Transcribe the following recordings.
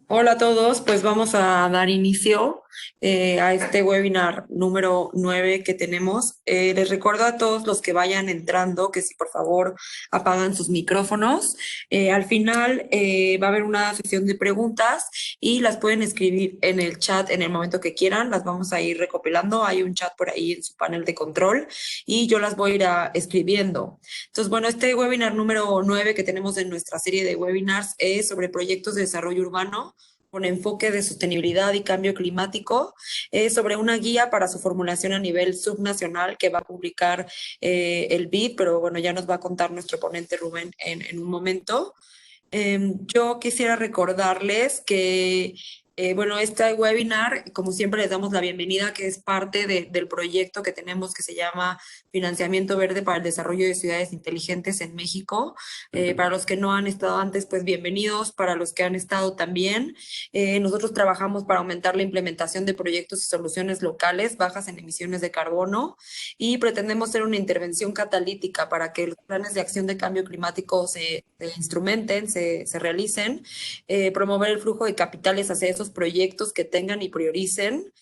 Hola a todos, pues vamos a dar inicio a este webinar número 9 que tenemos. Les recuerdo a todos los que vayan entrando que si por favor apagan sus micrófonos. Al final va a haber una sesión de preguntas y las pueden escribir en el chat en el momento que quieran. Las vamos a ir recopilando. Hay un chat por ahí en su panel de control y yo las voy a ir escribiendo. Entonces, bueno, este webinar número 9 que tenemos en nuestra serie de webinars es sobre proyectos de desarrollo urbano con enfoque de sostenibilidad y cambio climático, sobre una guía para su formulación a nivel subnacional que va a publicar el BID, pero bueno, ya nos va a contar nuestro ponente Rubén en un momento. Yo quisiera recordarles que, bueno, este webinar, como siempre, les damos la bienvenida, que es parte del proyecto que tenemos que se llama Financiamiento Verde para el Desarrollo de Ciudades Inteligentes en México. Para los que no han estado antes, pues bienvenidos. Para los que han estado también, nosotros trabajamos para aumentar la implementación de proyectos y soluciones locales bajas en emisiones de carbono y pretendemos ser una intervención catalítica para que los planes de acción de cambio climático se instrumenten, se realicen, promover el flujo de capitales hacia esos proyectos que tengan y prioricen,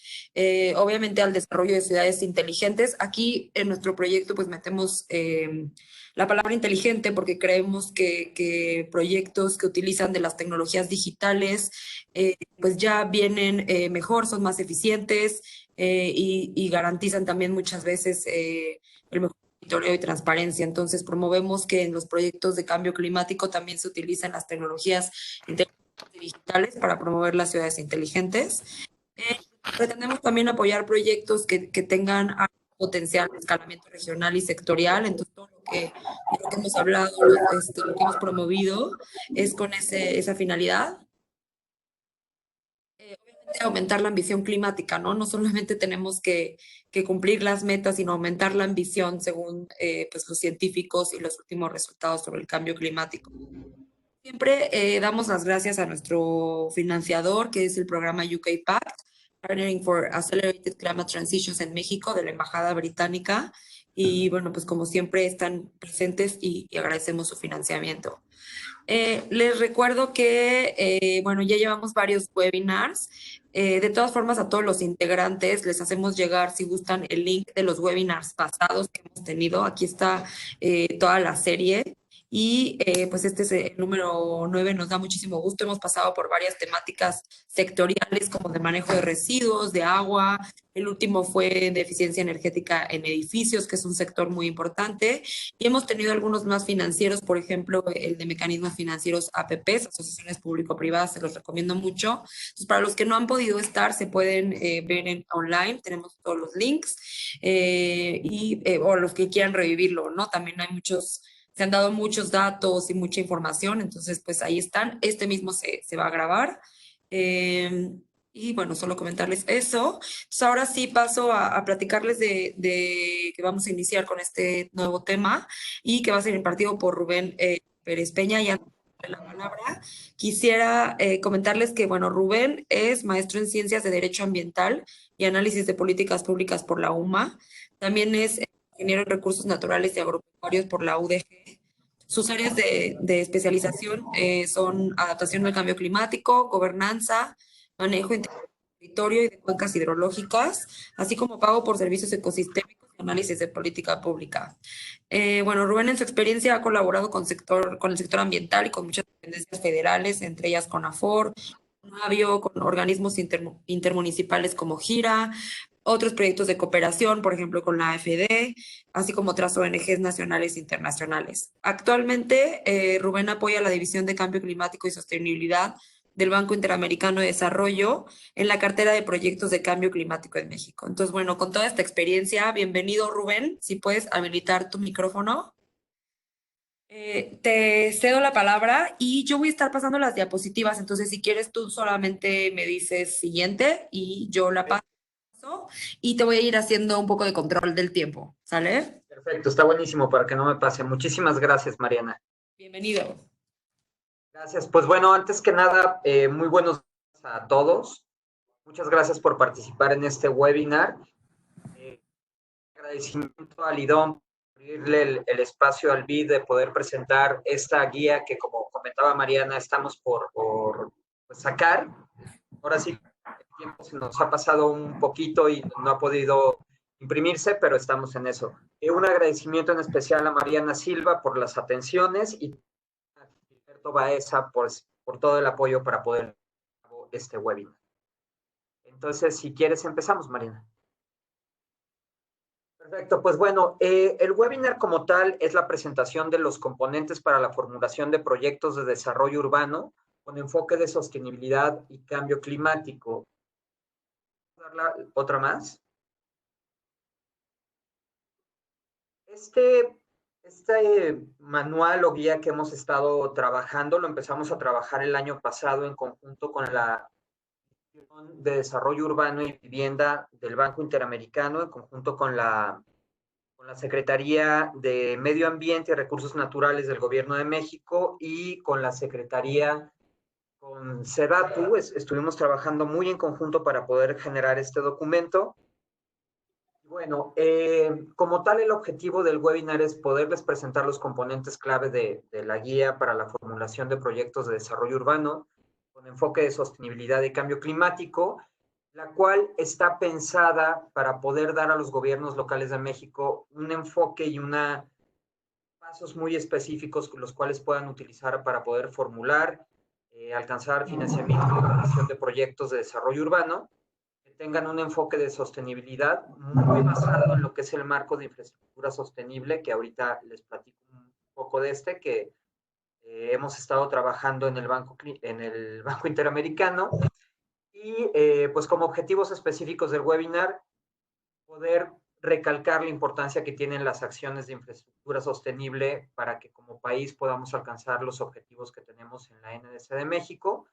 obviamente al desarrollo de ciudades inteligentes. Aquí en nuestro proyecto pues metemos la palabra inteligente porque creemos que proyectos que utilizan de las tecnologías digitales pues ya vienen mejor, son más eficientes y garantizan también muchas veces el mejor monitoreo y transparencia. Entonces, promovemos que en los proyectos de cambio climático también se utilicen las tecnologías digitales para promover las ciudades inteligentes. Eh, Pretendemos también apoyar proyectos que tengan potencial de escalamiento regional y sectorial. Entonces, todo lo que hemos hablado, lo que hemos promovido es con esa finalidad. Obviamente aumentar la ambición climática, ¿no? No solamente tenemos que cumplir las metas, sino aumentar la ambición según pues los científicos y los últimos resultados sobre el cambio climático. Siempre damos las gracias a nuestro financiador, que es el programa UK Pact, Partnering for Accelerated Climate Transitions en México, de la Embajada Británica. Y bueno, pues como siempre están presentes y agradecemos su financiamiento. Les recuerdo que, bueno, ya llevamos varios webinars. De todas formas, a todos los integrantes les hacemos llegar, si gustan, el link de los webinars pasados que hemos tenido. Aquí está toda la serie. Y pues este es el número 9, nos da muchísimo gusto. Hemos pasado por varias temáticas sectoriales como de manejo de residuos, de agua. El último fue de eficiencia energética en edificios, que es un sector muy importante. Y hemos tenido algunos más financieros, por ejemplo, el de mecanismos financieros APPs, asociaciones público-privadas, se los recomiendo mucho. Entonces, para los que no han podido estar, se pueden ver en online, tenemos todos los links, o los que quieran revivirlo, ¿no? También hay muchos, se han dado muchos datos y mucha información, entonces, pues ahí están. Este mismo se va a grabar. Eh, y bueno, solo comentarles eso. Entonces, ahora sí paso a platicarles de que vamos a iniciar con este nuevo tema y que va a ser impartido por Rubén Pérez Peña. Y antes de darle la palabra, quisiera comentarles que, bueno, Rubén es maestro en Ciencias de Derecho Ambiental y Análisis de Políticas Públicas por la UMA. También es ingeniero en Recursos Naturales y Agropecuarios por la UDG. Sus áreas de especialización son adaptación al cambio climático, gobernanza, manejo integral del territorio y de cuencas hidrológicas, así como pago por servicios ecosistémicos y análisis de política pública. Bueno, Rubén en su experiencia ha colaborado con el sector ambiental y con muchas dependencias federales, entre ellas CONAFOR, Navio, con organismos intermunicipales como GIRA, otros proyectos de cooperación, por ejemplo, con la AFD, así como otras ONGs nacionales e internacionales. Actualmente, Rubén apoya la División de Cambio Climático y Sostenibilidad del Banco Interamericano de Desarrollo en la cartera de proyectos de cambio climático en México. Entonces, bueno, con toda esta experiencia, bienvenido Rubén, si puedes habilitar tu micrófono. Te cedo la palabra y yo voy a estar pasando las diapositivas, entonces si quieres tú solamente me dices siguiente y yo la paso y te voy a ir haciendo un poco de control del tiempo, ¿sale? Perfecto, está buenísimo para que no me pase. Muchísimas gracias, Mariana. Bienvenido. Gracias. Pues bueno, antes que nada, muy buenos días a todos. Muchas gracias por participar en este webinar. Agradecimiento a Lidón por abrirle el espacio al BID de poder presentar esta guía que, como comentaba Mariana, estamos por pues sacar. Ahora sí, el tiempo se nos ha pasado un poquito y no ha podido imprimirse, pero estamos en eso. Un agradecimiento en especial a Mariana Silva por las atenciones y a Gilberto Baeza por todo el apoyo para poder llevar a cabo este webinar. Entonces, si quieres, empezamos, Mariana. Perfecto, pues bueno, el webinar como tal es la presentación de los componentes para la formulación de proyectos de desarrollo urbano con enfoque de sostenibilidad y cambio climático. ¿Otra más? Este manual o guía que hemos estado trabajando lo empezamos a trabajar el año pasado en conjunto con la Dirección de Desarrollo Urbano y Vivienda del Banco Interamericano, en conjunto con la Secretaría de Medio Ambiente y Recursos Naturales del Gobierno de México y con la Secretaría, con SEDATU. Estuvimos trabajando muy en conjunto para poder generar este documento. Bueno, como tal, el objetivo del webinar es poderles presentar los componentes clave de la guía para la formulación de proyectos de desarrollo urbano con enfoque de sostenibilidad y cambio climático, la cual está pensada para poder dar a los gobiernos locales de México un enfoque y pasos muy específicos los cuales puedan utilizar para poder formular, alcanzar financiamiento y operación de proyectos de desarrollo urbano que tengan un enfoque de sostenibilidad muy basado en lo que es el marco de infraestructura sostenible, que ahorita les platico un poco de que hemos estado trabajando en el Banco Interamericano. Y pues como objetivos específicos del webinar, poder recalcar la importancia que tienen las acciones de infraestructura sostenible para que como país podamos alcanzar los objetivos que tenemos en la NDC de México.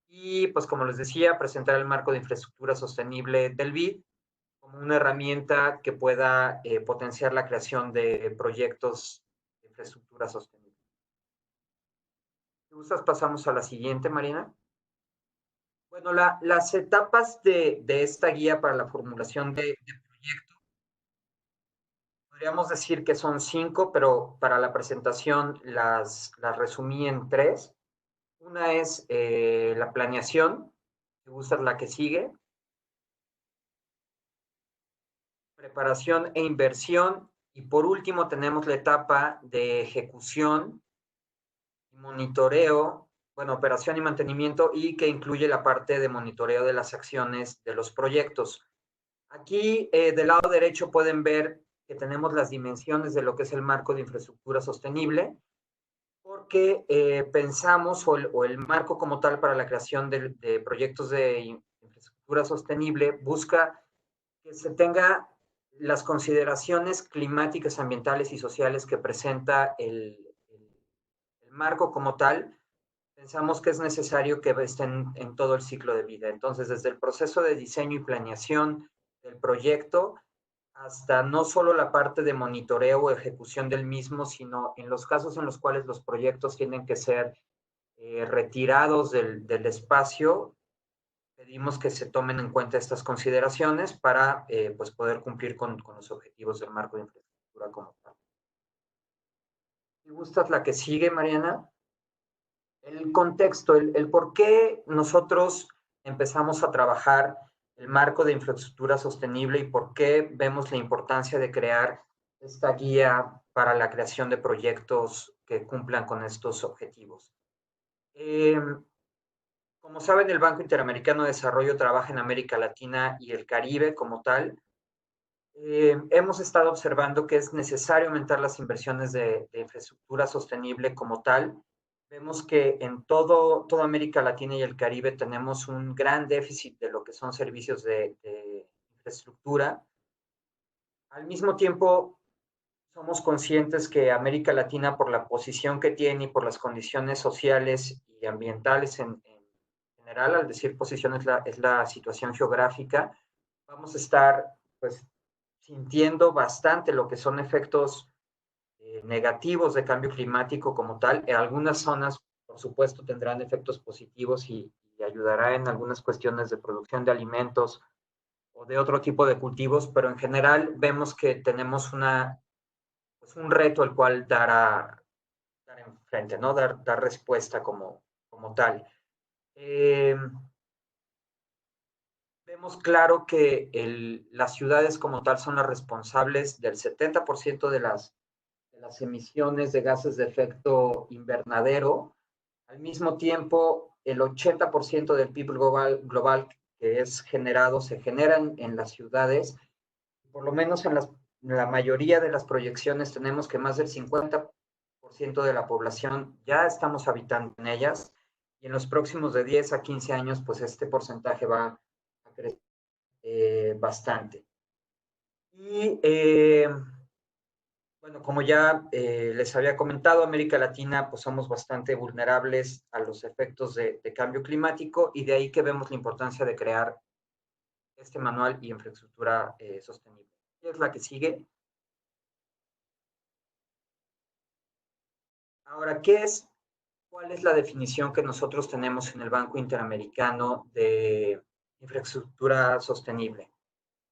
Y pues como les decía, presentar el marco de infraestructura sostenible del BID como una herramienta que pueda potenciar la creación de proyectos de infraestructura sostenible. Si gustas, pasamos a la siguiente, Marina. Bueno, las etapas de esta guía para la formulación de proyectos, podríamos decir que son 5, pero para la presentación las resumí en 3. Una es la planeación, si gustas la que sigue, preparación e inversión, y por último tenemos la etapa de ejecución y monitoreo, bueno, operación y mantenimiento, y que incluye la parte de monitoreo de las acciones de los proyectos. Aquí del lado derecho pueden ver que tenemos las dimensiones de lo que es el marco de infraestructura sostenible, porque pensamos, o el marco como tal para la creación de proyectos de infraestructura sostenible busca que se tenga las consideraciones climáticas, ambientales y sociales que presenta el marco como tal. Pensamos que es necesario que estén en todo el ciclo de vida. Entonces, desde el proceso de diseño y planeación del proyecto hasta no solo la parte de monitoreo o ejecución del mismo, sino en los casos en los cuales los proyectos tienen que ser retirados del espacio, pedimos que se tomen en cuenta estas consideraciones para pues poder cumplir con los objetivos del marco de infraestructura como tal. Si gustas la que sigue, Mariana. El contexto, el por qué nosotros empezamos a trabajar el marco de infraestructura sostenible y por qué vemos la importancia de crear esta guía para la creación de proyectos que cumplan con estos objetivos. Como saben, el Banco Interamericano de Desarrollo trabaja en América Latina y el Caribe como tal. Hemos estado observando que es necesario aumentar las inversiones de infraestructura sostenible como tal. Vemos que en toda América Latina y el Caribe tenemos un gran déficit de lo que son servicios de infraestructura. Al mismo tiempo, somos conscientes que América Latina, por la posición que tiene y por las condiciones sociales y ambientales en general, al decir posición es la situación geográfica, vamos a estar pues sintiendo bastante lo que son efectos negativos de cambio climático como tal. En algunas zonas, por supuesto, tendrán efectos positivos y ayudará en algunas cuestiones de producción de alimentos o de otro tipo de cultivos, pero en general vemos que tenemos pues un reto al cual dar enfrente, ¿no? Dar respuesta como tal. vemos claro que las ciudades como tal son las responsables del 70% de las emisiones de gases de efecto invernadero. Al mismo tiempo, el 80% del PIB global que es generado se genera en las ciudades. Por lo menos en la mayoría de las proyecciones tenemos que más del 50% de la población ya estamos habitando en ellas, y en los próximos de 10 a 15 años, pues este porcentaje va a crecer bastante. Y bueno, como ya les había comentado, América Latina, pues somos bastante vulnerables a los efectos de cambio climático, y de ahí que vemos la importancia de crear este manual y infraestructura sostenible. Es la que sigue. Ahora, ¿cuál es la definición que nosotros tenemos en el Banco Interamericano de infraestructura sostenible?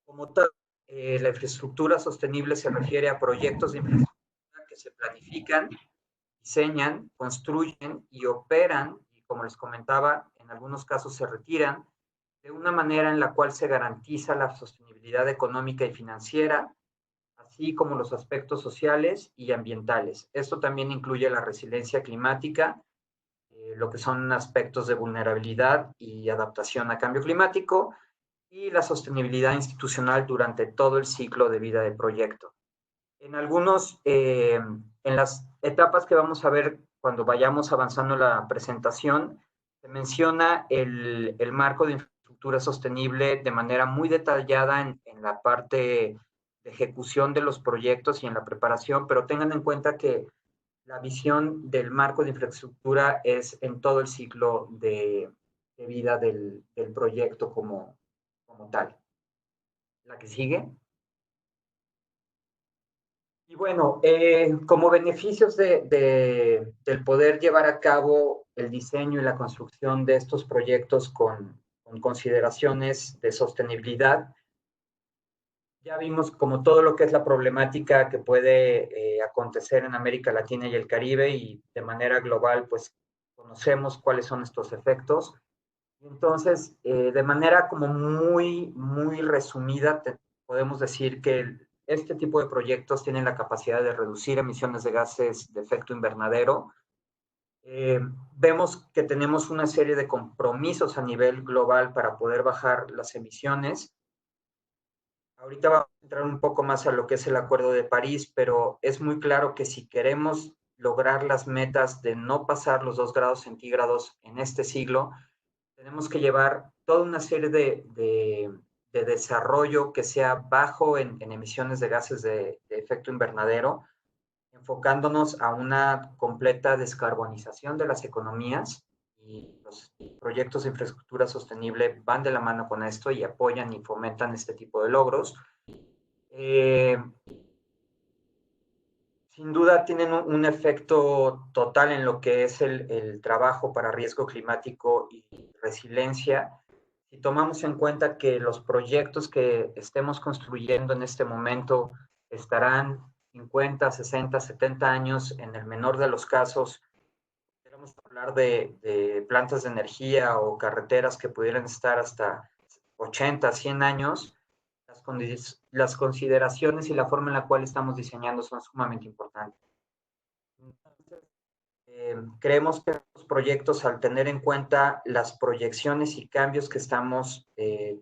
Como tal, la infraestructura sostenible se refiere a proyectos de infraestructura que se planifican, diseñan, construyen y operan, y como les comentaba, en algunos casos se retiran, de una manera en la cual se garantiza la sostenibilidad económica y financiera, así como los aspectos sociales y ambientales. Esto también incluye la resiliencia climática, lo que son aspectos de vulnerabilidad y adaptación a cambio climático, y la sostenibilidad institucional durante todo el ciclo de vida del proyecto. En las etapas que vamos a ver cuando vayamos avanzando en la presentación, se menciona el marco de infraestructura sostenible de manera muy detallada en la parte de ejecución de los proyectos y en la preparación, pero tengan en cuenta que la visión del marco de infraestructura es en todo el ciclo de vida del proyecto como tal. La que sigue. Y bueno, como beneficios del poder llevar a cabo el diseño y la construcción de estos proyectos con consideraciones de sostenibilidad, ya vimos como todo lo que es la problemática que puede acontecer en América Latina y el Caribe, y de manera global, pues conocemos cuáles son estos efectos. Entonces, de manera como muy resumida, podemos decir que este tipo de proyectos tienen la capacidad de reducir emisiones de gases de efecto invernadero. Vemos que tenemos una serie de compromisos a nivel global para poder bajar las emisiones. Ahorita vamos a entrar un poco más a lo que es el Acuerdo de París, pero es muy claro que si queremos lograr las metas de no pasar los 2 grados centígrados en este siglo, tenemos que llevar toda una serie de desarrollo que sea bajo en emisiones de gases de efecto invernadero, enfocándonos a una completa descarbonización de las economías, y los proyectos de infraestructura sostenible van de la mano con esto y apoyan y fomentan este tipo de logros. Sin duda tienen un efecto total en lo que es el trabajo para riesgo climático y resiliencia. Si tomamos en cuenta que los proyectos que estemos construyendo en este momento estarán 50, 60, 70 años, en el menor de los casos, queremos hablar de plantas de energía o carreteras que pudieran estar hasta 80, 100 años, las consideraciones y la forma en la cual estamos diseñando son sumamente importantes. Entonces, creemos que los proyectos, al tener en cuenta las proyecciones y cambios que estamos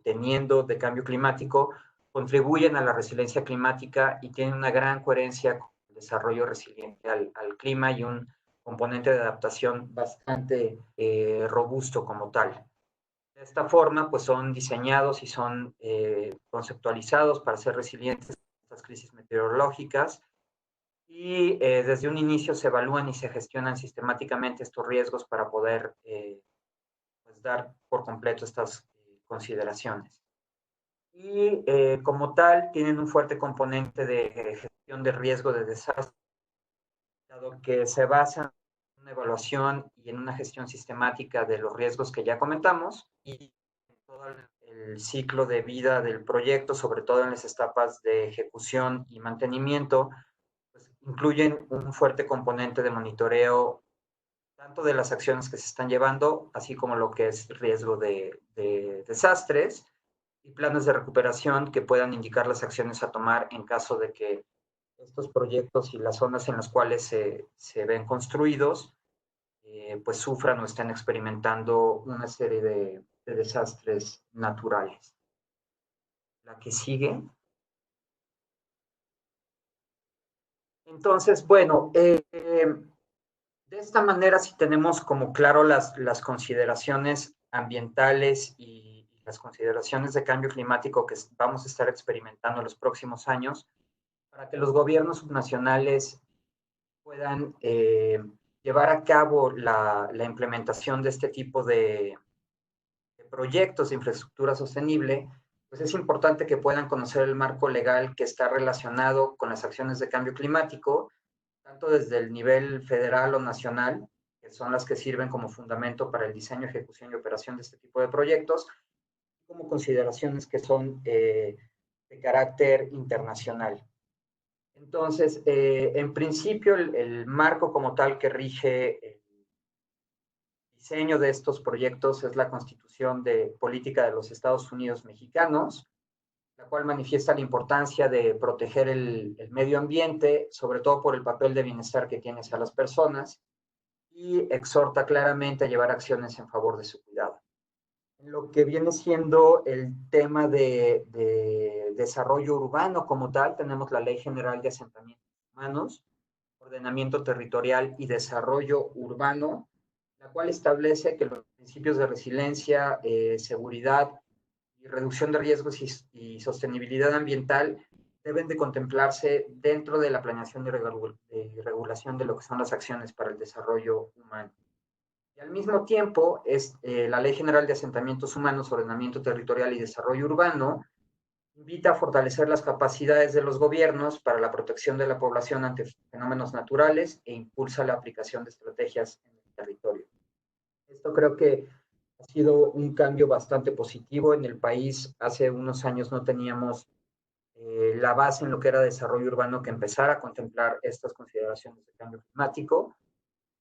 teniendo de cambio climático, contribuyen a la resiliencia climática y tienen una gran coherencia con el desarrollo resiliente al clima y un componente de adaptación bastante robusto como tal. De esta forma, pues son diseñados y son conceptualizados para ser resilientes a estas crisis meteorológicas, y desde un inicio se evalúan y se gestionan sistemáticamente estos riesgos para poder pues dar por completo estas consideraciones. Y como tal, tienen un fuerte componente de gestión de riesgo de desastre, dado que se basa en una evaluación y en una gestión sistemática de los riesgos que ya comentamos, y todo el ciclo de vida del proyecto, sobre todo en las etapas de ejecución y mantenimiento, pues incluyen un fuerte componente de monitoreo tanto de las acciones que se están llevando, así como lo que es riesgo de desastres, y planes de recuperación que puedan indicar las acciones a tomar en caso de que estos proyectos y las zonas en las cuales se ven construidos, pues sufran o estén experimentando una serie de desastres naturales. La que sigue. Entonces, bueno, de esta manera sí tenemos como claro las consideraciones ambientales y las consideraciones de cambio climático que vamos a estar experimentando en los próximos años, para que los gobiernos subnacionales puedan llevar a cabo la implementación de este tipo de proyectos de infraestructura sostenible, pues es importante que puedan conocer el marco legal que está relacionado con las acciones de cambio climático, tanto desde el nivel federal o nacional, que son las que sirven como fundamento para el diseño, ejecución y operación de este tipo de proyectos, como consideraciones que son de carácter internacional. Entonces, en principio, el marco como tal que rige el diseño de estos proyectos es la Constitución de Política de los Estados Unidos Mexicanos, la cual manifiesta la importancia de proteger el medio ambiente, sobre todo por el papel de bienestar que tiene hacia las personas, y exhorta claramente a llevar acciones en favor de su cuidado. En lo que viene siendo el tema de desarrollo urbano como tal, tenemos la Ley General de Asentamientos Humanos, Ordenamiento Territorial y Desarrollo Urbano, la cual establece que los principios de resiliencia, seguridad y reducción de riesgos y sostenibilidad ambiental deben de contemplarse dentro de la planeación y regulación de lo que son las acciones para el desarrollo humano. Y al mismo tiempo, la Ley General de Asentamientos Humanos, Ordenamiento Territorial y Desarrollo Urbano invita a fortalecer las capacidades de los gobiernos para la protección de la población ante fenómenos naturales e impulsa la aplicación de estrategias en el territorio. Esto creo que ha sido un cambio bastante positivo en el país. Hace unos años no teníamos la base en lo que era desarrollo urbano que empezara a contemplar estas consideraciones de cambio climático.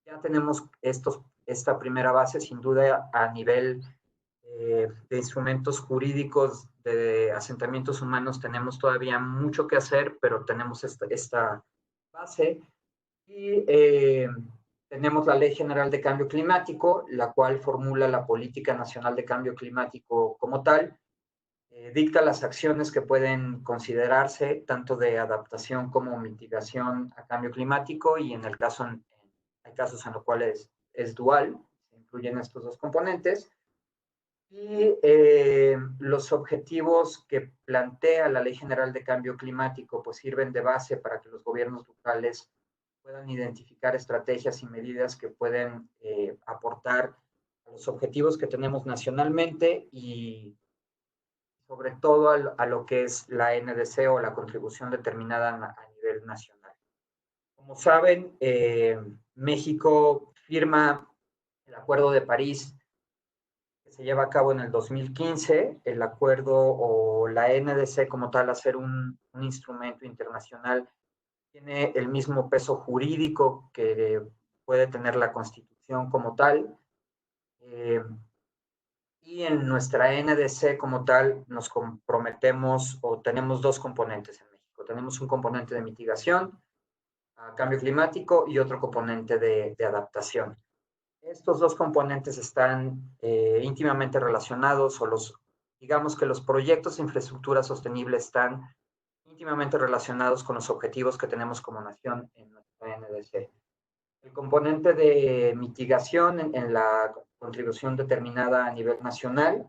Ya tenemos esta primera base, sin duda, a nivel de instrumentos jurídicos de asentamientos humanos. Tenemos todavía mucho que hacer, pero tenemos esta base. Y tenemos la Ley General de Cambio Climático, la cual formula la Política Nacional de Cambio Climático como tal, dicta las acciones que pueden considerarse tanto de adaptación como mitigación a cambio climático, y en el caso, hay casos en los cuales es dual, se incluyen estos dos componentes. Y los objetivos que plantea la Ley General de Cambio Climático pues sirven de base para que los gobiernos locales puedan identificar estrategias y medidas que pueden aportar a los objetivos que tenemos nacionalmente y sobre todo a lo que es la NDC o la contribución determinada a nivel nacional. Como saben, México firma el Acuerdo de París que se lleva a cabo en el 2015, el acuerdo o la NDC como tal, a ser un instrumento internacional, tiene el mismo peso jurídico que puede tener la Constitución como tal. Y en nuestra NDC como tal nos comprometemos o tenemos dos componentes en México. Tenemos un componente de mitigación a cambio climático y otro componente de adaptación. Estos dos componentes están íntimamente relacionados, o digamos que los proyectos de infraestructura sostenible están íntimamente relacionados con los objetivos que tenemos como nación en nuestra NDC. El componente de mitigación en la contribución determinada a nivel nacional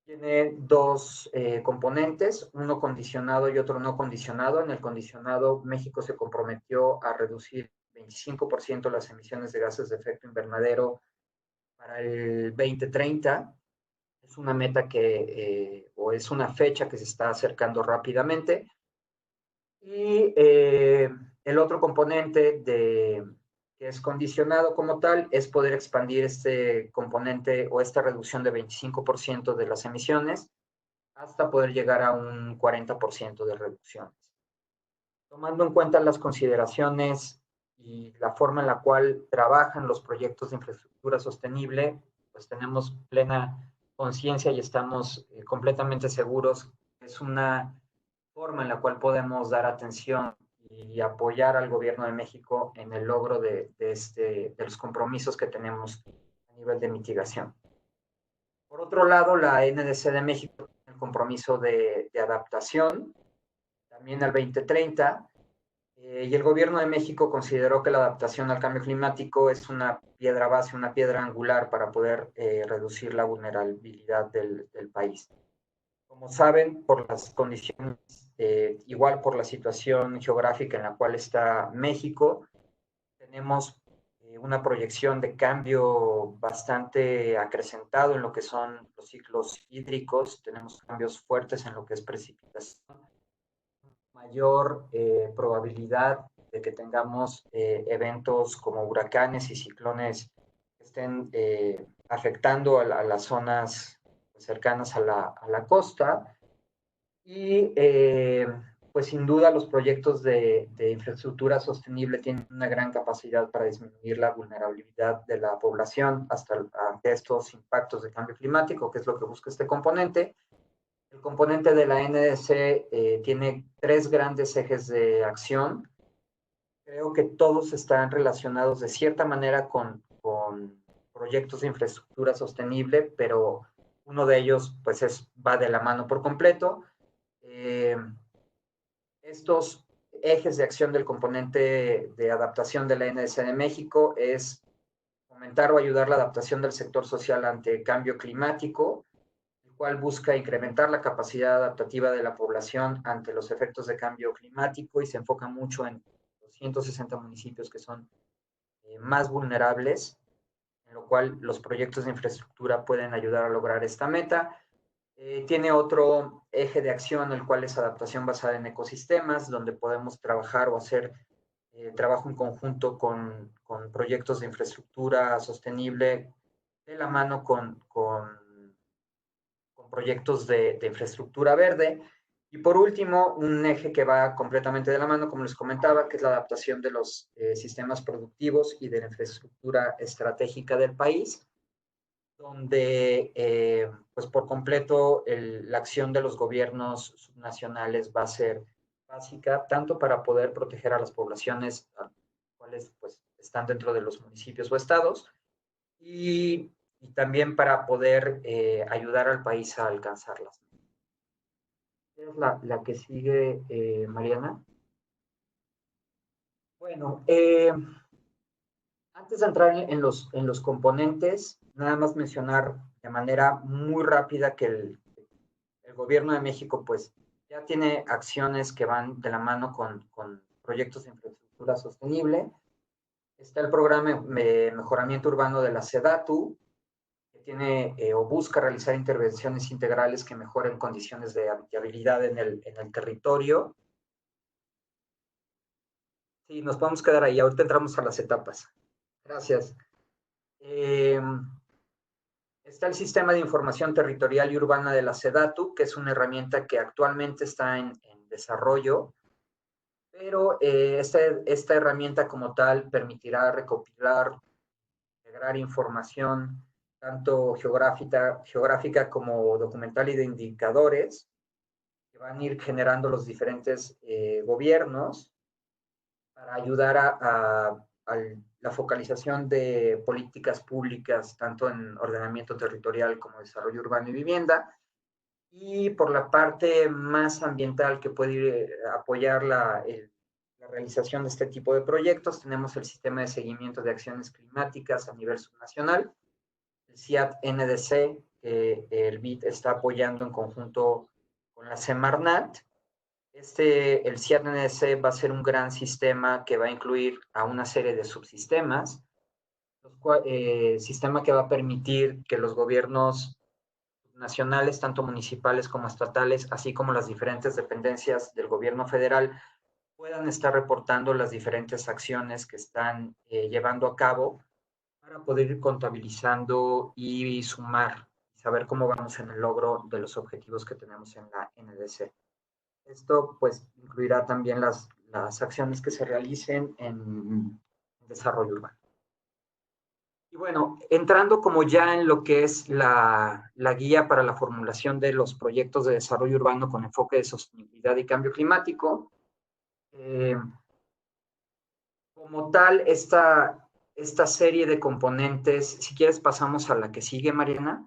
tiene dos componentes, uno condicionado y otro no condicionado. En el condicionado, México se comprometió a reducir 25% las emisiones de gases de efecto invernadero para el 2030. Es una meta o es una fecha que se está acercando rápidamente. Y el otro componente que es condicionado como tal es poder expandir este componente o esta reducción de 25% de las emisiones hasta poder llegar a un 40% de reducciones. Tomando en cuenta las consideraciones y la forma en la cual trabajan los proyectos de infraestructura sostenible, pues tenemos plena conciencia y estamos completamente seguros que es una forma en la cual podemos dar atención y apoyar al gobierno de México en el logro de los compromisos que tenemos a nivel de mitigación. Por otro lado, la NDC de México tiene el compromiso de adaptación también al 2030, y el gobierno de México consideró que la adaptación al cambio climático es una piedra base, una piedra angular para poder reducir la vulnerabilidad del país. Como saben, por las condiciones, igual por la situación geográfica en la cual está México, tenemos una proyección de cambio bastante acrecentado en lo que son los ciclos hídricos, tenemos cambios fuertes en lo que es precipitación, mayor probabilidad de que tengamos eventos como huracanes y ciclones que estén afectando a las zonas cercanas a la costa. Y pues sin duda los proyectos de infraestructura sostenible tienen una gran capacidad para disminuir la vulnerabilidad de la población ante estos impactos de cambio climático, que es lo que busca este componente. El componente de la NDC tiene 3 grandes ejes de acción. Creo que todos están relacionados de cierta manera con proyectos de infraestructura sostenible, pero uno de ellos pues va de la mano por completo. Estos ejes de acción del componente de adaptación de la NDC de México es fomentar o ayudar la adaptación del sector social ante el cambio climático, el cual busca incrementar la capacidad adaptativa de la población ante los efectos de cambio climático y se enfoca mucho en los 160 municipios que son más vulnerables, en lo cual los proyectos de infraestructura pueden ayudar a lograr esta meta. Tiene otro eje de acción, el cual es adaptación basada en ecosistemas, donde podemos trabajar o hacer trabajo en conjunto con proyectos de infraestructura sostenible de la mano con proyectos de infraestructura verde. Y por último, un eje que va completamente de la mano, como les comentaba, que es la adaptación de los sistemas productivos y de la infraestructura estratégica del país, donde pues por completo la acción de los gobiernos subnacionales va a ser básica, tanto para poder proteger a las poblaciones, a cuales pues están dentro de los municipios o estados, y también para poder ayudar al país a alcanzarlas. Es la que sigue, Mariana. Bueno, antes de entrar en los componentes, nada más mencionar de manera muy rápida que el gobierno de México pues ya tiene acciones que van de la mano con proyectos de infraestructura sostenible. Está el programa de mejoramiento urbano de la SEDATU, que tiene o busca realizar intervenciones integrales que mejoren condiciones de habitabilidad en el territorio. Sí, nos podemos quedar ahí. Ahorita entramos a las etapas. Gracias. Está el Sistema de Información Territorial y Urbana de la SEDATU, que es una herramienta que actualmente está en desarrollo, pero esta herramienta como tal permitirá recopilar, integrar información tanto geográfica como documental y de indicadores que van a ir generando los diferentes gobiernos para ayudar a la focalización de políticas públicas, tanto en ordenamiento territorial como desarrollo urbano y vivienda. Y por la parte más ambiental que puede ir, apoyar la realización de este tipo de proyectos, tenemos el Sistema de Seguimiento de Acciones Climáticas a nivel subnacional, el CIAT-NDC, que el BID está apoyando en conjunto con la Semarnat. El CIAT-NDC va a ser un gran sistema que va a incluir a una serie de subsistemas, sistema que va a permitir que los gobiernos nacionales, tanto municipales como estatales, así como las diferentes dependencias del gobierno federal, puedan estar reportando las diferentes acciones que están llevando a cabo para poder ir contabilizando y sumar, saber cómo vamos en el logro de los objetivos que tenemos en la NDC. Esto pues incluirá también las las acciones que se realicen en desarrollo urbano. Y bueno, entrando como ya en lo que es la guía para la formulación de los proyectos de desarrollo urbano con enfoque de sostenibilidad y cambio climático, como tal, esta serie de componentes, si quieres pasamos a la que sigue, Mariana.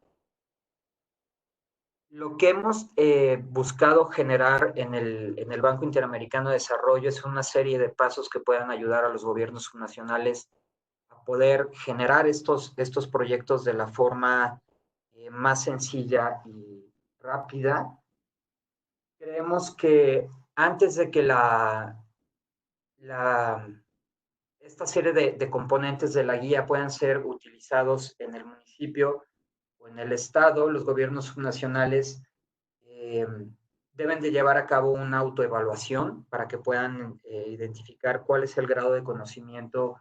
Lo que hemos buscado generar en el Banco Interamericano de Desarrollo es una serie de pasos que puedan ayudar a los gobiernos subnacionales a poder generar estos proyectos de la forma más sencilla y rápida. Creemos que antes de que esta serie de componentes de la guía puedan ser utilizados en el municipio o en el estado, los gobiernos subnacionales deben de llevar a cabo una autoevaluación para que puedan identificar cuál es el grado de conocimiento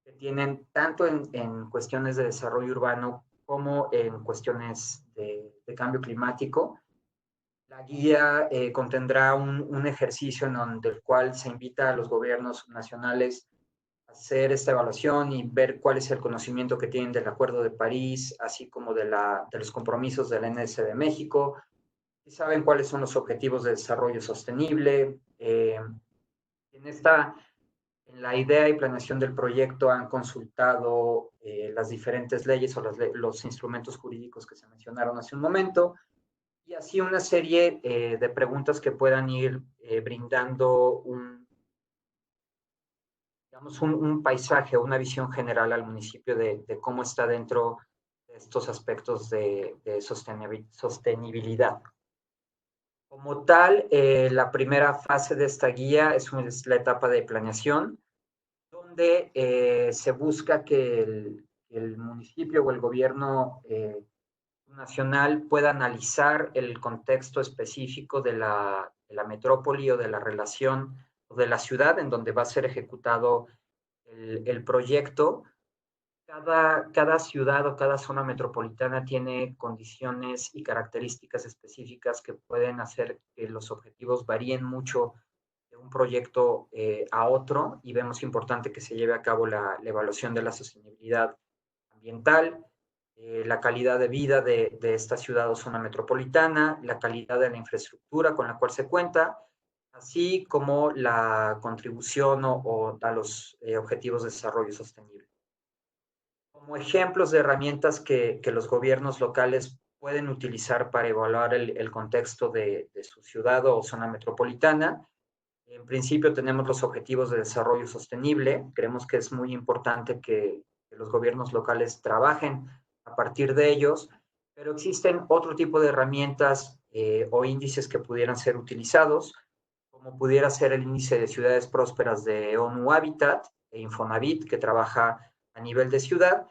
que tienen tanto en cuestiones de desarrollo urbano como en cuestiones de cambio climático. La guía contendrá un ejercicio en el cual se invita a los gobiernos nacionales a hacer esta evaluación y ver cuál es el conocimiento que tienen del Acuerdo de París, así como de los compromisos de la NS de México, y saben cuáles son los objetivos de desarrollo sostenible. En la idea y planeación del proyecto han consultado las diferentes leyes o los instrumentos jurídicos que se mencionaron hace un momento, y así una serie de preguntas que puedan ir brindando digamos, un paisaje, una visión general al municipio de cómo está dentro de estos aspectos de sostenibilidad. Como tal, la primera fase de esta guía es la etapa de planeación, donde se busca que el municipio o el gobierno nacional pueda analizar el contexto específico de la metrópoli o de la relación o de la ciudad en donde va a ser ejecutado el proyecto. Cada ciudad o cada zona metropolitana tiene condiciones y características específicas que pueden hacer que los objetivos varíen mucho de un proyecto a otro, y vemos importante que se lleve a cabo la evaluación de la sostenibilidad ambiental, la calidad de vida de esta ciudad o zona metropolitana, la calidad de la infraestructura con la cual se cuenta, así como la contribución a los objetivos de desarrollo sostenible. Como ejemplos de herramientas que los gobiernos locales pueden utilizar para evaluar el contexto de su ciudad o zona metropolitana, en principio tenemos los objetivos de desarrollo sostenible. Creemos que es muy importante que los gobiernos locales trabajen a partir de ellos, pero existen otro tipo de herramientas o índices que pudieran ser utilizados, como pudiera ser el índice de ciudades prósperas de ONU Habitat e Infonavit, que trabaja a nivel de ciudad,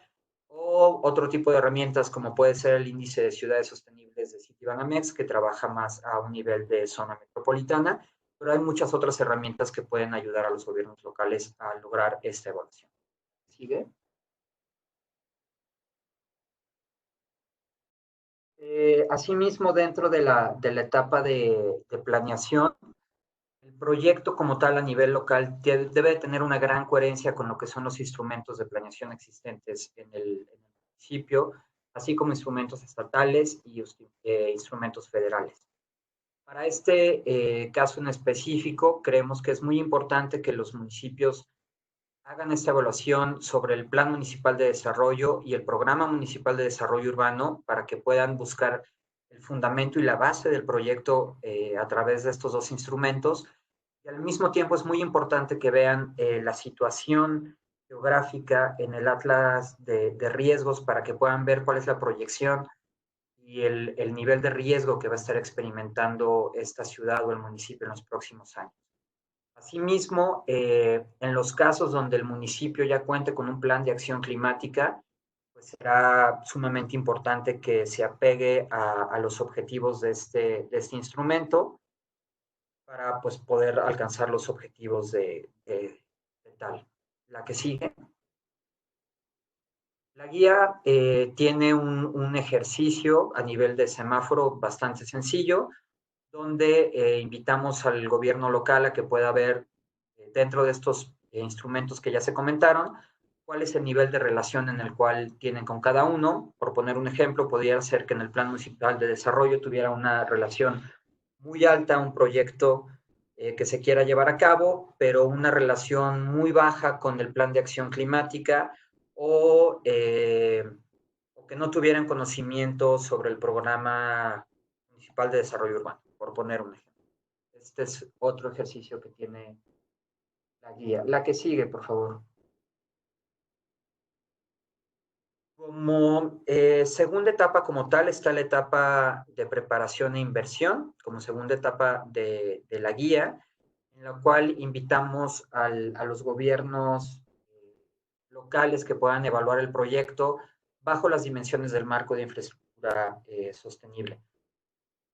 o otro tipo de herramientas como puede ser el índice de ciudades sostenibles de Citibanamex, que trabaja más a un nivel de zona metropolitana, pero hay muchas otras herramientas que pueden ayudar a los gobiernos locales a lograr esta evaluación. ¿Sigue? Asimismo, dentro de la etapa de planeación, el proyecto como tal a nivel local debe tener una gran coherencia con lo que son los instrumentos de planeación existentes en el municipio, así como instrumentos estatales y instrumentos federales. Para este caso en específico, creemos que es muy importante que los municipios hagan esta evaluación sobre el Plan Municipal de Desarrollo y el Programa Municipal de Desarrollo Urbano para que puedan buscar el fundamento y la base del proyecto a través de estos dos instrumentos. Y al mismo tiempo es muy importante que vean la situación geográfica en el atlas de riesgos para que puedan ver cuál es la proyección y el nivel de riesgo que va a estar experimentando esta ciudad o el municipio en los próximos años. Asimismo, en los casos donde el municipio ya cuente con un plan de acción climática, pues será sumamente importante que se apegue a los objetivos de este instrumento para pues, poder alcanzar los objetivos de tal. La que sigue. La guía tiene un ejercicio a nivel de semáforo bastante sencillo, donde invitamos al gobierno local a que pueda ver dentro de estos instrumentos que ya se comentaron, cuál es el nivel de relación en el cual tienen con cada uno. Por poner un ejemplo, podría ser que en el Plan Municipal de Desarrollo tuviera una relación muy alta, un proyecto que se quiera llevar a cabo, pero una relación muy baja con el Plan de Acción Climática o que no tuvieran conocimiento sobre el Programa Municipal de Desarrollo Urbano, por poner un ejemplo. Este es otro ejercicio que tiene la guía. La que sigue, por favor. Como segunda etapa como tal está la etapa de preparación e inversión, como segunda etapa de la guía, en la cual invitamos a los gobiernos locales que puedan evaluar el proyecto bajo las dimensiones del marco de infraestructura sostenible.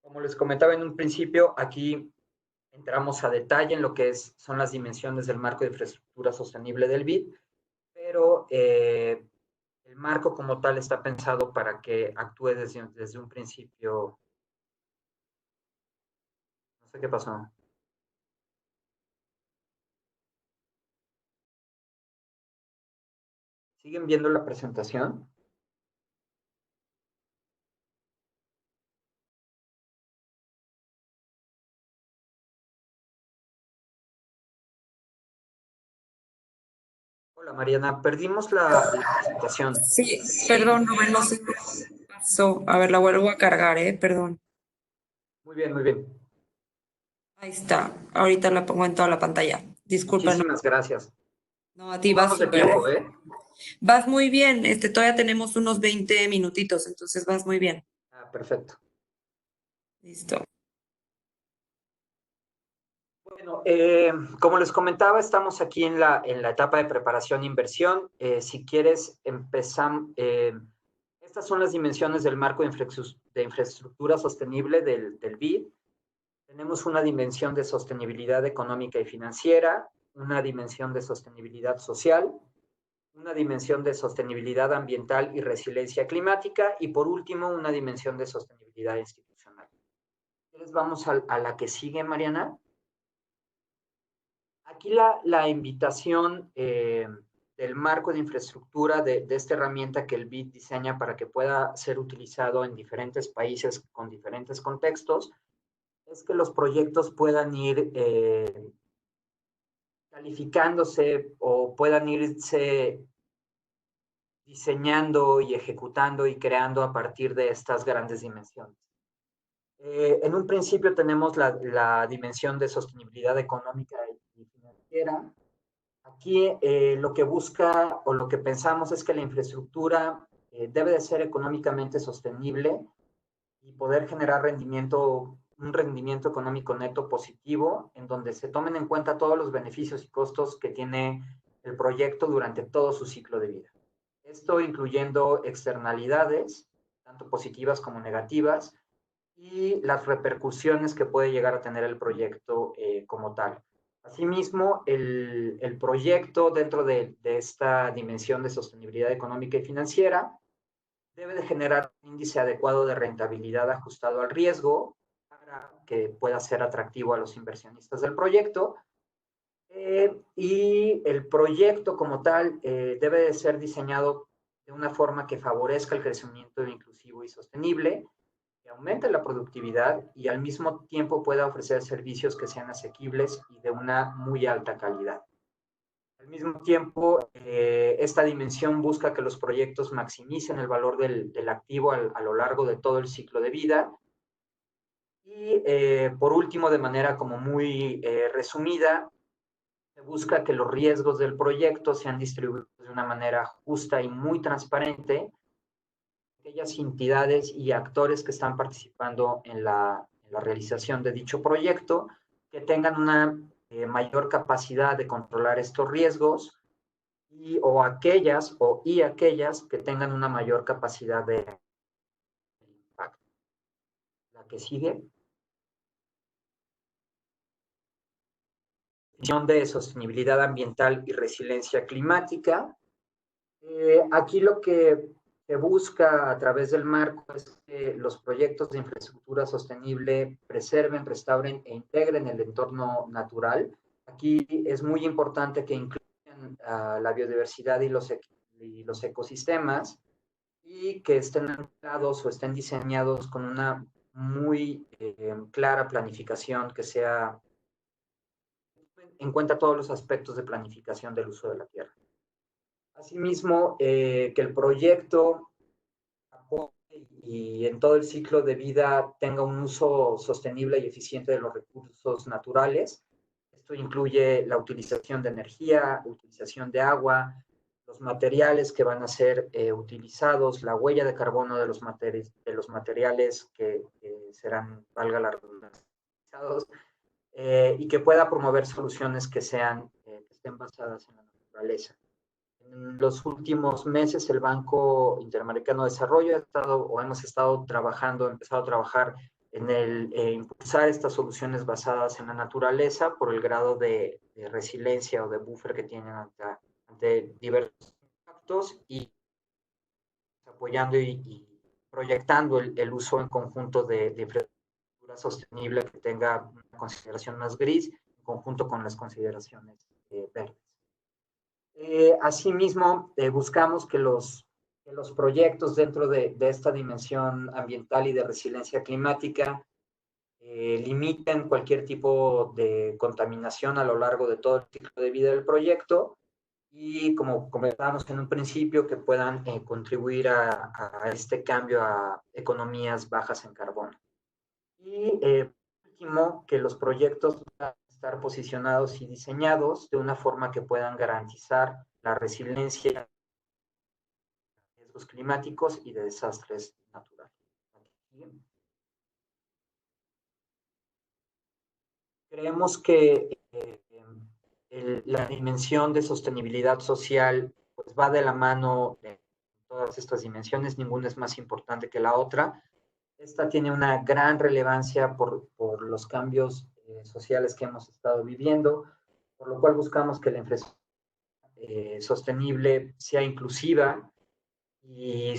Como les comentaba en un principio, aquí entramos a detalle en lo que son las dimensiones del marco de infraestructura sostenible del BID, pero el marco como tal está pensado para que actúe desde un principio. No sé qué pasó. ¿Siguen viendo la presentación? Hola Mariana, perdimos la presentación. Sí, perdón, Rubén, no sé qué pasó. A ver, la vuelvo a cargar, perdón. Muy bien, muy bien. Ahí está. Ahorita la pongo en toda la pantalla. Disculpa, no, Muchísimas gracias. no, a ti ¿Cómo vas vamos de súper. tiempo, eh? Vas muy bien. Todavía tenemos unos 20 minutitos, entonces vas muy bien. Ah, perfecto. Listo. Bueno, como les comentaba, estamos aquí en la etapa de preparación e inversión. Si quieres, empezamos. Estas son las dimensiones del marco de infraestructura sostenible del BID. Tenemos una dimensión de sostenibilidad económica y financiera, una dimensión de sostenibilidad social, una dimensión de sostenibilidad ambiental y resiliencia climática y por último una dimensión de sostenibilidad institucional. Entonces vamos a la que sigue, Mariana. Aquí la invitación del marco de infraestructura de esta herramienta que el BID diseña para que pueda ser utilizado en diferentes países con diferentes contextos es que los proyectos puedan ir calificándose o puedan irse diseñando y ejecutando y creando a partir de estas grandes dimensiones. En un principio tenemos la dimensión de sostenibilidad económica y financiera. Aquí lo que busca o lo que pensamos es que la infraestructura debe de ser económicamente sostenible y poder generar un rendimiento económico neto positivo en donde se tomen en cuenta todos los beneficios y costos que tiene el proyecto durante todo su ciclo de vida. Esto incluyendo externalidades, tanto positivas como negativas, y las repercusiones que puede llegar a tener el proyecto como tal. Asimismo, el proyecto dentro de esta dimensión de sostenibilidad económica y financiera debe de generar un índice adecuado de rentabilidad ajustado al riesgo para que pueda ser atractivo a los inversionistas del proyecto. Y el proyecto como tal debe de ser diseñado de una forma que favorezca el crecimiento inclusivo y sostenible, que aumente la productividad y al mismo tiempo pueda ofrecer servicios que sean asequibles y de una muy alta calidad. Al mismo tiempo, esta dimensión busca que los proyectos maximicen el valor del activo a lo largo de todo el ciclo de vida. Y por último, de manera como muy resumida, se busca que los riesgos del proyecto sean distribuidos de una manera justa y muy transparente aquellas entidades y actores que están participando en la realización de dicho proyecto, que tengan una mayor capacidad de controlar estos riesgos y aquellas que tengan una mayor capacidad de impacto. La que sigue. Definición de sostenibilidad ambiental y resiliencia climática. Aquí lo que se busca a través del marco es que los proyectos de infraestructura sostenible preserven, restauren e integren el entorno natural, Aquí es muy importante que incluyan la biodiversidad y los ecosistemas, y que estén anclados o estén diseñados con una muy clara planificación que sea en cuenta todos los aspectos de planificación del uso de la tierra. Asimismo, que el proyecto y en todo el ciclo de vida tenga un uso sostenible y eficiente de los recursos naturales. Esto incluye la utilización de energía, utilización de agua, los materiales que van a ser utilizados, la huella de carbono de los materiales que serán, valga la redundancia, y que pueda promover soluciones que estén basadas en la naturaleza. En los últimos meses, el Banco Interamericano de Desarrollo hemos estado trabajando, empezado a trabajar en impulsar estas soluciones basadas en la naturaleza por el grado de resiliencia o de buffer que tienen ante diversos impactos, y apoyando y proyectando el uso en conjunto de infraestructura sostenible que tenga una consideración más gris en conjunto con las consideraciones verdes. Asimismo, buscamos que los proyectos dentro de esta dimensión ambiental y de resiliencia climática limiten cualquier tipo de contaminación a lo largo de todo el ciclo de vida del proyecto, y, como comentábamos en un principio, que puedan contribuir a este cambio a economías bajas en carbono. Y último, que los proyectos puedan estar posicionados y diseñados de una forma que puedan garantizar la resiliencia de riesgos climáticos y de desastres naturales. Creemos que la dimensión de sostenibilidad social pues va de la mano de todas estas dimensiones, ninguna es más importante que la otra. Esta tiene una gran relevancia por los cambios sociales que hemos estado viviendo, por lo cual buscamos que la infraestructura sostenible sea inclusiva y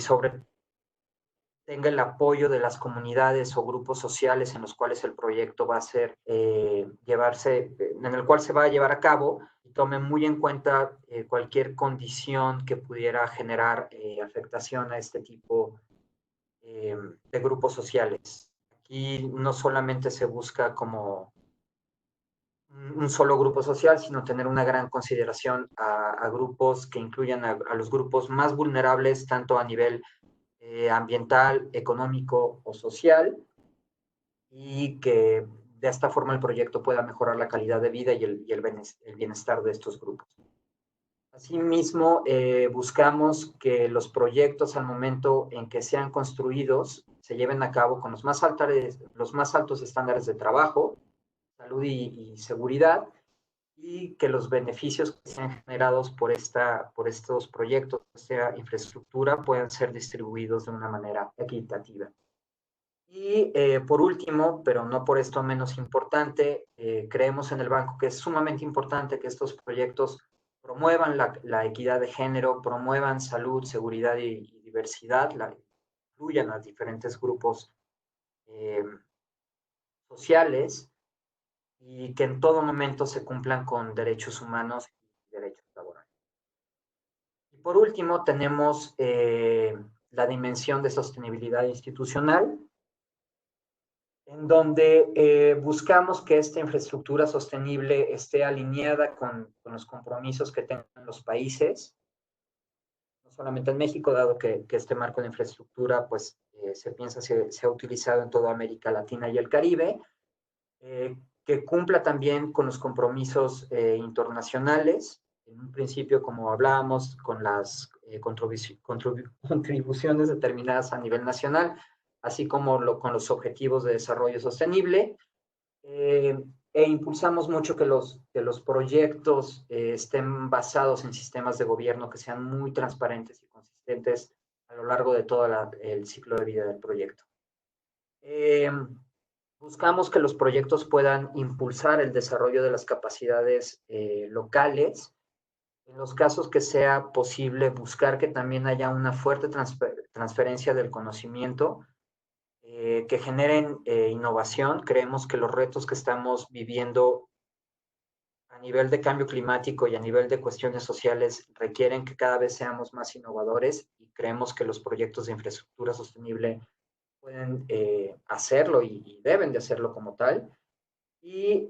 tenga el apoyo de las comunidades o grupos sociales en los cuales el proyecto va a ser en el cual se va a llevar a cabo, y tome muy en cuenta cualquier condición que pudiera generar afectación a este tipo de grupos sociales. Aquí no solamente se busca como un solo grupo social, sino tener una gran consideración a grupos que incluyan a los grupos más vulnerables, tanto a nivel ambiental, económico o social, y que de esta forma el proyecto pueda mejorar la calidad de vida y el bienestar de estos grupos. Asimismo, buscamos que los proyectos, al momento en que sean construidos, se lleven a cabo con los más altos estándares de trabajo, salud y seguridad, y que los beneficios que sean generados por estos proyectos, esta infraestructura, puedan ser distribuidos de una manera equitativa. Y por último, pero no por esto menos importante, creemos en el banco que es sumamente importante que estos proyectos promuevan la equidad de género, promuevan salud, seguridad y diversidad, incluyan a diferentes grupos sociales, y que en todo momento se cumplan con derechos humanos y derechos laborales. Y por último, tenemos la dimensión de sostenibilidad institucional, en donde buscamos que esta infraestructura sostenible esté alineada con los compromisos que tengan los países, no solamente en México, dado que este marco de infraestructura pues, se ha utilizado en toda América Latina y el Caribe, que cumpla también con los compromisos internacionales, en un principio, como hablábamos, con las contribuciones determinadas a nivel nacional, así como con los objetivos de desarrollo sostenible, e impulsamos mucho que los proyectos estén basados en sistemas de gobierno que sean muy transparentes y consistentes a lo largo de todo el ciclo de vida del proyecto. Buscamos que los proyectos puedan impulsar el desarrollo de las capacidades locales. En los casos que sea posible, buscar que también haya una fuerte transferencia del conocimiento, que generen innovación. Creemos que los retos que estamos viviendo a nivel de cambio climático y a nivel de cuestiones sociales requieren que cada vez seamos más innovadores y creemos que los proyectos de infraestructura sostenible pueden hacerlo y deben de hacerlo como tal. Y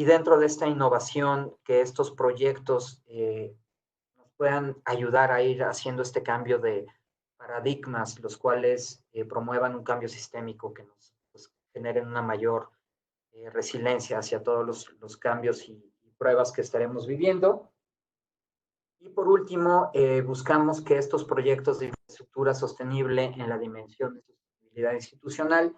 dentro de esta innovación, que estos proyectos nos puedan ayudar a ir haciendo este cambio de paradigmas, los cuales promuevan un cambio sistémico que nos pues, generen una mayor resiliencia hacia todos los cambios y pruebas que estaremos viviendo. Y por último, buscamos que estos proyectos de infraestructura sostenible en la dimensión de sostenibilidad institucional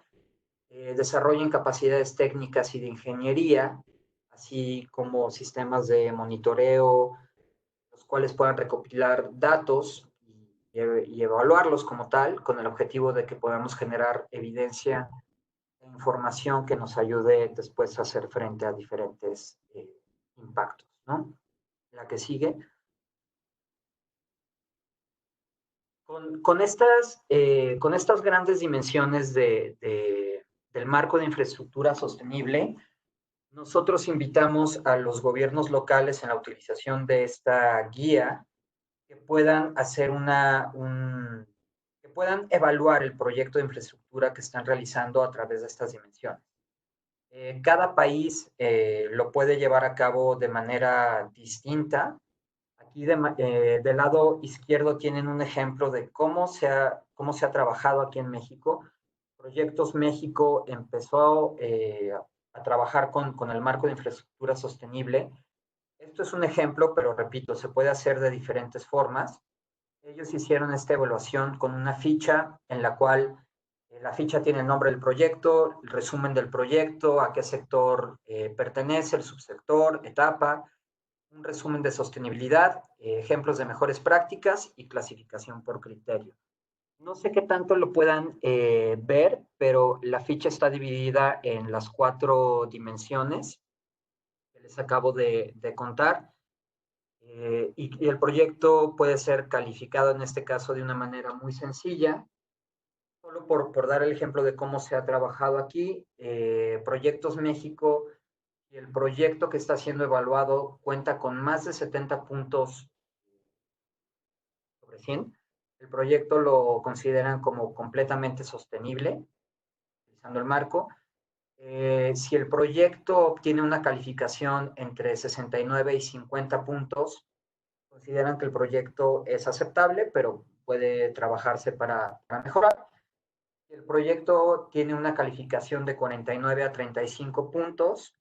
desarrollen capacidades técnicas y de ingeniería, así como sistemas de monitoreo, los cuales puedan recopilar datos y evaluarlos como tal, con el objetivo de que podamos generar evidencia e información que nos ayude después a hacer frente a diferentes impactos, ¿no? La que sigue. Con estas grandes dimensiones del marco de infraestructura sostenible, nosotros invitamos a los gobiernos locales en la utilización de esta guía que puedan hacer que puedan evaluar el proyecto de infraestructura que están realizando a través de estas dimensiones. Cada país lo puede llevar a cabo de manera distinta. Aquí del lado izquierdo tienen un ejemplo de cómo se ha trabajado aquí en México. Proyectos México empezó a trabajar con el marco de infraestructura sostenible. Esto es un ejemplo, pero repito, se puede hacer de diferentes formas. Ellos hicieron esta evaluación con una ficha en la cual la ficha tiene el nombre del proyecto, el resumen del proyecto, a qué sector pertenece, el subsector, etapa, un resumen de sostenibilidad, ejemplos de mejores prácticas y clasificación por criterio. No sé qué tanto lo puedan ver, pero la ficha está dividida en las 4 dimensiones que les acabo de contar. Y el proyecto puede ser calificado en este caso de una manera muy sencilla. Solo por dar el ejemplo de cómo se ha trabajado aquí, Proyectos México y el proyecto que está siendo evaluado cuenta con más de 70 puntos sobre 100. El proyecto lo consideran como completamente sostenible, utilizando el marco. Si el proyecto obtiene una calificación entre 69 y 50 puntos, consideran que el proyecto es aceptable, pero puede trabajarse para mejorar. Si el proyecto tiene una calificación de 49 a 35 puntos,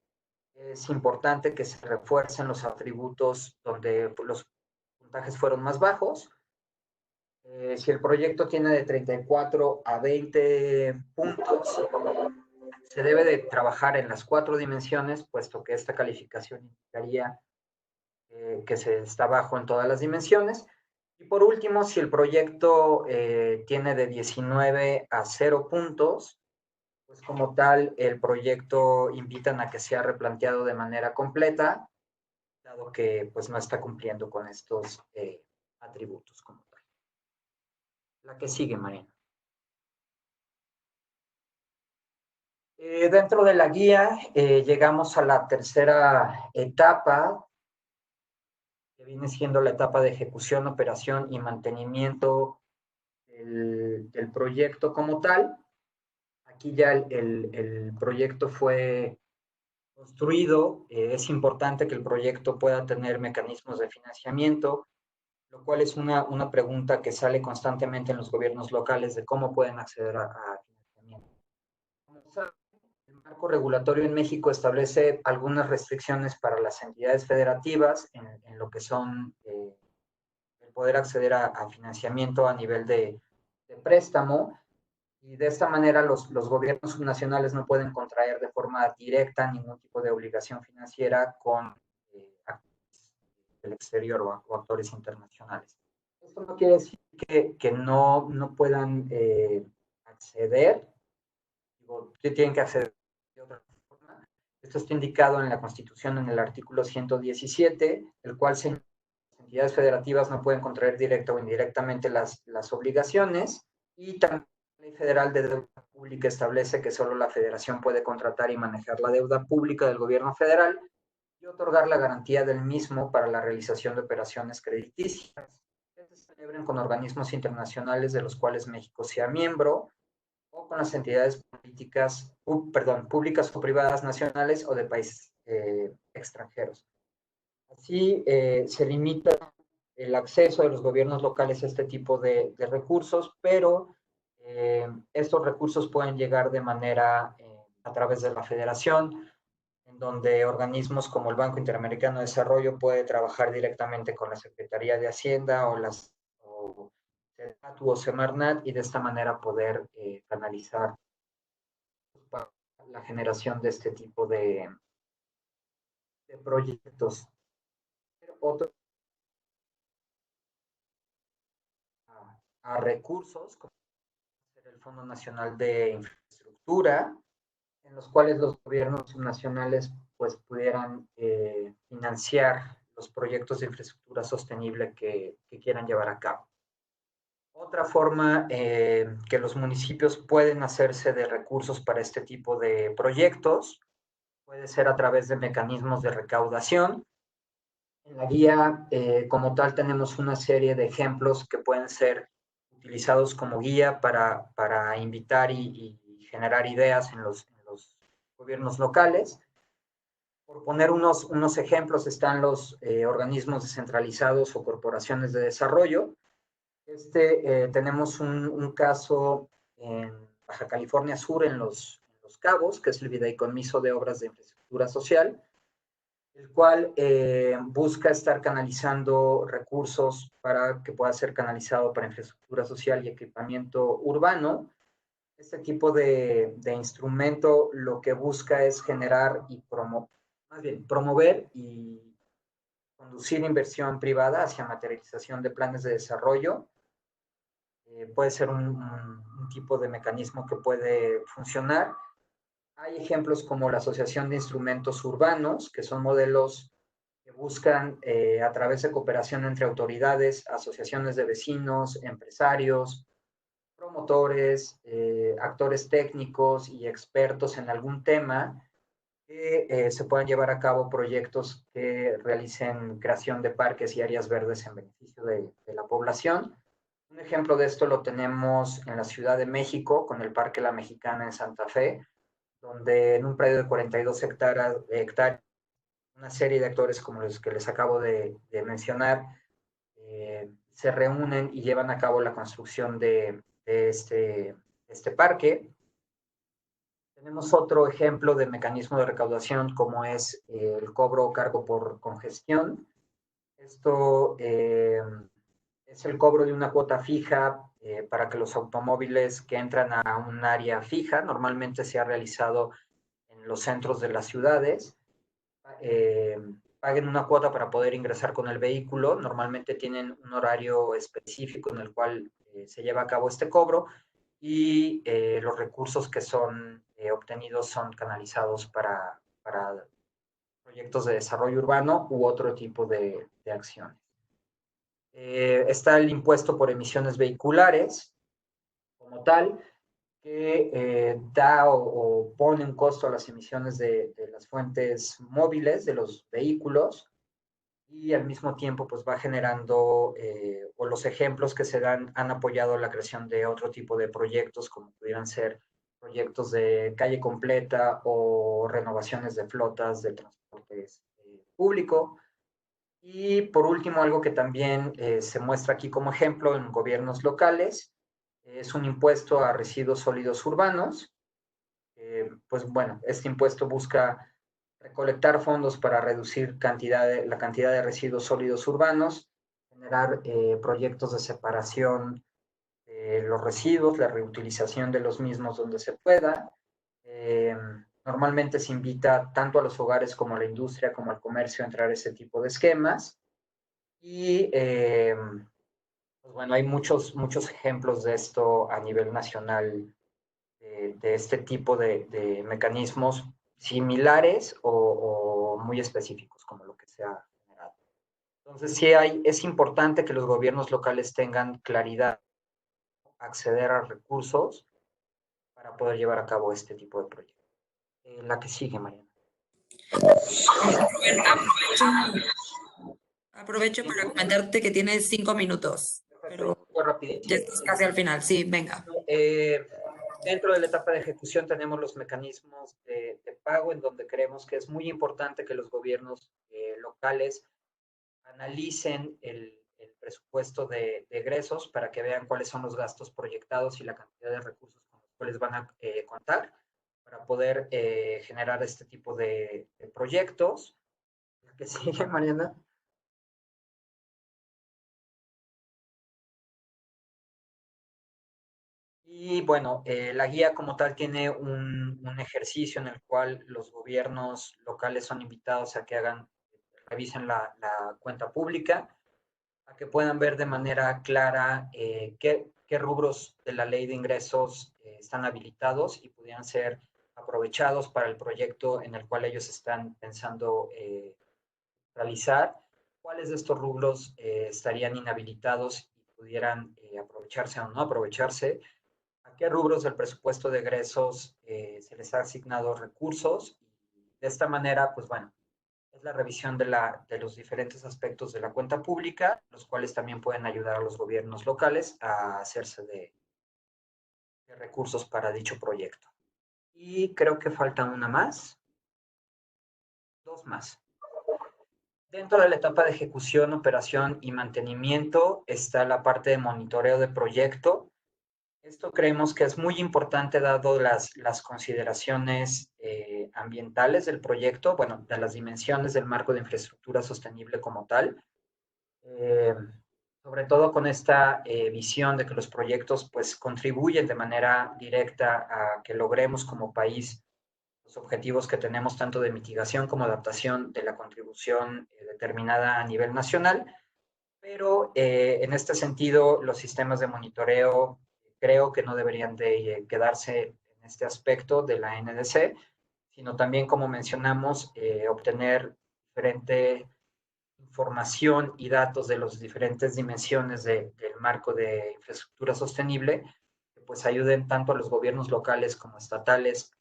es importante que se refuercen los atributos donde los puntajes fueron más bajos. Si el proyecto tiene de 34 a 20 puntos, se debe de trabajar en las 4 dimensiones, puesto que esta calificación indicaría que se está bajo en todas las dimensiones. Y por último, si el proyecto tiene de 19 a 0 puntos, pues como tal, el proyecto invitan a que sea replanteado de manera completa, dado que pues no está cumpliendo con estos atributos como tal. La que sigue, Marina. Dentro de la guía llegamos a la tercera etapa, que viene siendo la etapa de ejecución, operación y mantenimiento del proyecto como tal. Aquí ya el proyecto fue construido. Es importante que el proyecto pueda tener mecanismos de financiamiento, lo cual es una pregunta que sale constantemente en los gobiernos locales de cómo pueden acceder a financiamiento. Como saben, el marco regulatorio en México establece algunas restricciones para las entidades federativas en lo que son el poder acceder a financiamiento a nivel de préstamo, y de esta manera los gobiernos subnacionales no pueden contraer de forma directa ningún tipo de obligación financiera con actores del exterior o actores internacionales. Esto no quiere decir que no puedan acceder, digo, que tienen que acceder de otra forma. Esto está indicado en la Constitución en el artículo 117, el cual señala que las entidades federativas no pueden contraer directa o indirectamente las obligaciones, y también la Ley Federal de Deuda Pública establece que solo la Federación puede contratar y manejar la deuda pública del gobierno federal, y y otorgar la garantía del mismo para la realización de operaciones crediticias que se celebren con organismos internacionales de los cuales México sea miembro o con las entidades públicas o privadas nacionales o de países extranjeros. Así se limita el acceso de los gobiernos locales a este tipo de recursos, pero estos recursos pueden llegar de manera a través de la federación, en donde organismos como el Banco Interamericano de Desarrollo puede trabajar directamente con la Secretaría de Hacienda o CEDATU o Semarnat y de esta manera poder canalizar la generación de este tipo de proyectos. Otro a recursos, como el Fondo Nacional de Infraestructura, en los cuales los gobiernos nacionales pues pudieran financiar los proyectos de infraestructura sostenible que quieran llevar a cabo. Otra forma que los municipios pueden hacerse de recursos para este tipo de proyectos puede ser a través de mecanismos de recaudación. En la guía como tal tenemos una serie de ejemplos que pueden ser utilizados como guía para invitar y generar ideas en los gobiernos locales. Por poner unos ejemplos, están los organismos descentralizados o corporaciones de desarrollo. Tenemos un caso en Baja California Sur, en Los Cabos, que es el Fideicomiso de Obras de Infraestructura Social, el cual busca estar canalizando recursos para que pueda ser canalizado para infraestructura social y equipamiento urbano. Este tipo de instrumento lo que busca es generar y promover y conducir inversión privada hacia materialización de planes de desarrollo. Puede ser un tipo de mecanismo que puede funcionar. Hay ejemplos como la Asociación de Instrumentos Urbanos, que son modelos que buscan a través de cooperación entre autoridades, asociaciones de vecinos, empresarios, promotores, actores técnicos y expertos en algún tema, que se puedan llevar a cabo proyectos que realicen creación de parques y áreas verdes en beneficio de la población. Un ejemplo de esto lo tenemos en la Ciudad de México, con el Parque La Mexicana en Santa Fe, donde en un predio de 42 hectáreas, una serie de actores como los que les acabo de mencionar, se reúnen y llevan a cabo la construcción de este parque. Tenemos otro ejemplo de mecanismo de recaudación como es el cobro o cargo por congestión. Esto es el cobro de una cuota fija para que los automóviles que entran a un área fija, normalmente se ha realizado en los centros de las ciudades, paguen una cuota para poder ingresar con el vehículo. Normalmente tienen un horario específico en el cual se lleva a cabo este cobro y los recursos que son obtenidos son canalizados para proyectos de desarrollo urbano u otro tipo de acciones. Está el impuesto por emisiones vehiculares como tal, que da o pone un costo a las emisiones de las fuentes móviles de los vehículos y al mismo tiempo pues va generando o los ejemplos que se dan han apoyado la creación de otro tipo de proyectos como pudieran ser proyectos de calle completa o renovaciones de flotas de transporte público. Y por último, algo que también se muestra aquí como ejemplo en gobiernos locales, es un impuesto a residuos sólidos urbanos. Pues bueno, este impuesto busca recolectar fondos para reducir la cantidad de residuos sólidos urbanos, generar proyectos de separación de los residuos, la reutilización de los mismos donde se pueda. Normalmente se invita tanto a los hogares como a la industria como al comercio a entrar a ese tipo de esquemas. Y pues bueno, hay muchos ejemplos de esto a nivel nacional, de este tipo de mecanismos similares o muy específicos, como lo que se ha generado. Entonces, sí es importante que los gobiernos locales tengan claridad, acceder a recursos para poder llevar a cabo este tipo de proyectos. La que sigue, Mariana. Rubén, aprovecho para comentarte que tienes 5 minutos, pero Perfecto, fue rapidito. ya estás casi al final. Sí, venga. Dentro de la etapa de ejecución tenemos los mecanismos de pago, en donde creemos que es muy importante que los gobiernos locales analicen el presupuesto de egresos para que vean cuáles son los gastos proyectados y la cantidad de recursos con los cuales van a contar para poder generar este tipo de proyectos. ¿Qué sigue, Mariana? Y bueno, la guía como tal tiene un ejercicio en el cual los gobiernos locales son invitados a que revisen la cuenta pública, a que puedan ver de manera clara qué rubros de la ley de ingresos están habilitados y pudieran ser aprovechados para el proyecto en el cual ellos están pensando realizar, cuáles de estos rubros estarían inhabilitados y pudieran aprovecharse o no aprovecharse, a qué rubros del presupuesto de egresos se les ha asignado recursos. Y de esta manera, pues bueno, es la revisión de los diferentes aspectos de la cuenta pública, los cuales también pueden ayudar a los gobiernos locales a hacerse de recursos para dicho proyecto. Y creo que falta una más, dos más. Dentro de la etapa de ejecución, operación y mantenimiento está la parte de monitoreo de proyecto. Esto creemos que es muy importante dado las consideraciones ambientales del proyecto, bueno, de las dimensiones del marco de infraestructura sostenible como tal, eh, sobre todo con esta visión de que los proyectos pues contribuyen de manera directa a que logremos como país los objetivos que tenemos tanto de mitigación como adaptación de la contribución determinada a nivel nacional, pero en este sentido los sistemas de monitoreo creo que no deberían de quedarse en este aspecto de la NDC, sino también, como mencionamos, obtener diferente información y datos de las diferentes dimensiones del marco de infraestructura sostenible, que pues ayuden tanto a los gobiernos locales como estatales,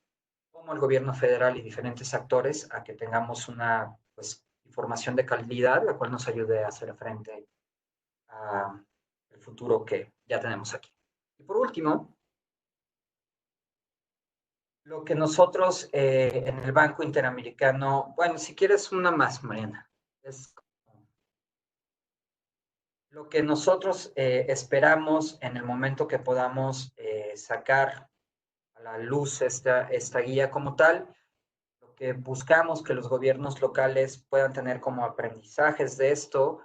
como al gobierno federal y diferentes actores a que tengamos una pues, información de calidad, la cual nos ayude a hacer frente al futuro que ya tenemos aquí. Y por último, lo que nosotros en el Banco Interamericano, bueno, si quieres una más, Mariana, es lo que nosotros esperamos en el momento que podamos sacar a la luz esta guía como tal, lo que buscamos que los gobiernos locales puedan tener como aprendizajes de esto,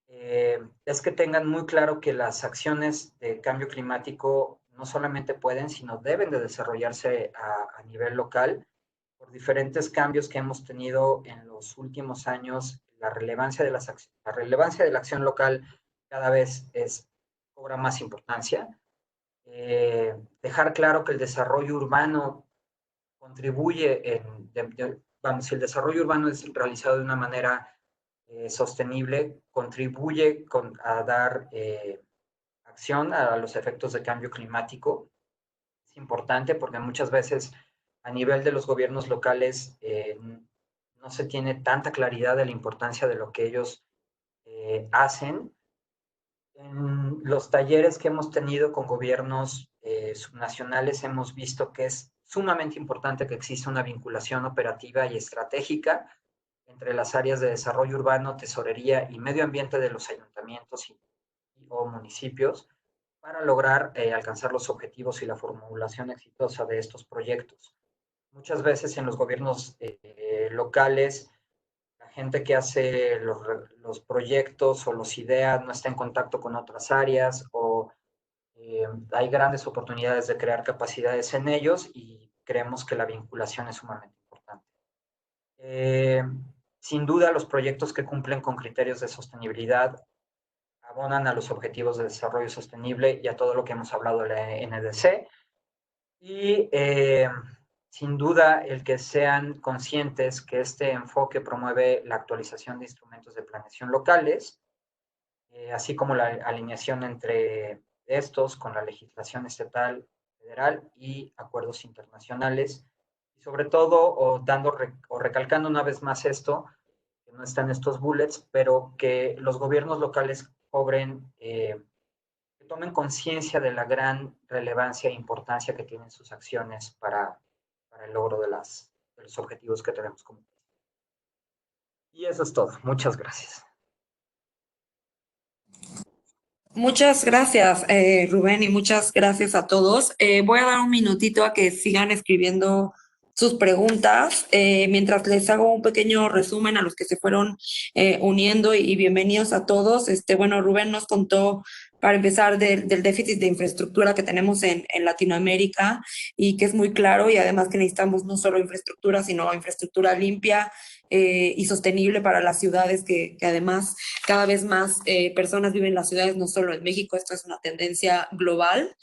es que tengan muy claro que las acciones de cambio climático no solamente pueden, sino deben de desarrollarse a nivel local por diferentes cambios que hemos tenido en los últimos años. La relevancia de la acción local cada vez cobra más importancia. Dejar claro que el desarrollo urbano contribuye vamos, si el desarrollo urbano es realizado de una manera sostenible, contribuye a dar acción a los efectos de cambio climático. Es importante porque muchas veces a nivel de los gobiernos locales no se tiene tanta claridad de la importancia de lo que ellos hacen. En los talleres que hemos tenido con gobiernos subnacionales hemos visto que es sumamente importante que exista una vinculación operativa y estratégica entre las áreas de desarrollo urbano, tesorería y medio ambiente de los ayuntamientos o municipios para lograr alcanzar los objetivos y la formulación exitosa de estos proyectos. Muchas veces en los gobiernos locales, la gente que hace los proyectos o los ideas no está en contacto con otras áreas o hay grandes oportunidades de crear capacidades en ellos y creemos que la vinculación es sumamente importante. Eh, Sin duda, los proyectos que cumplen con criterios de sostenibilidad abonan a los objetivos de desarrollo sostenible y a todo lo que hemos hablado de la NDC. Y sin duda, el que sean conscientes que este enfoque promueve la actualización de instrumentos de planeación locales, así como la alineación entre estos con la legislación estatal, federal y acuerdos internacionales, Y sobre todo, o recalcando una vez más esto, que no están estos bullets, pero que los gobiernos locales que tomen conciencia de la gran relevancia e importancia que tienen sus acciones para el logro de los objetivos que tenemos como país. Y eso es todo. Muchas gracias. Muchas gracias, Rubén, y muchas gracias a todos. Voy a dar un minutito a que sigan escribiendo sus preguntas mientras les hago un pequeño resumen a los que se fueron uniendo y bienvenidos a todos. Bueno, Rubén nos contó, para empezar, del déficit de infraestructura que tenemos en Latinoamérica y que es muy claro, y además que necesitamos no solo infraestructura, sino infraestructura limpia y sostenible para las ciudades, que además cada vez más personas viven en las ciudades, no solo en México, esto es una tendencia global.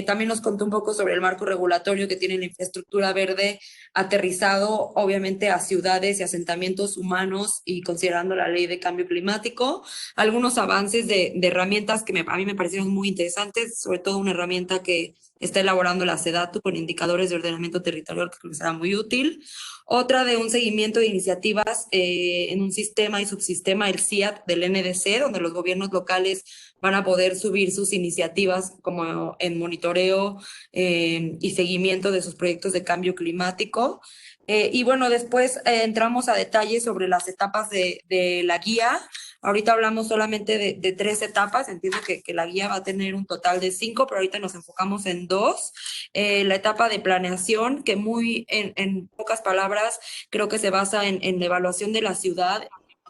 También nos contó un poco sobre el marco regulatorio que tiene la infraestructura verde aterrizado, obviamente, a ciudades y asentamientos humanos y considerando la ley de cambio climático. Algunos avances de herramientas que a mí me parecieron muy interesantes, sobre todo una herramienta que está elaborando la SEDATU con indicadores de ordenamiento territorial que creo que será muy útil. Otra de un seguimiento de iniciativas en un sistema y subsistema, el CIAT del NDC, donde los gobiernos locales van a poder subir sus iniciativas como en monitoreo y seguimiento de sus proyectos de cambio climático. Y bueno, después entramos a detalles sobre las etapas de la guía. Ahorita hablamos solamente de 3 etapas. Entiendo que la guía va a tener un total de 5, pero ahorita nos enfocamos en 2. La etapa de planeación, que muy en pocas palabras creo que se basa en la evaluación de la ciudad,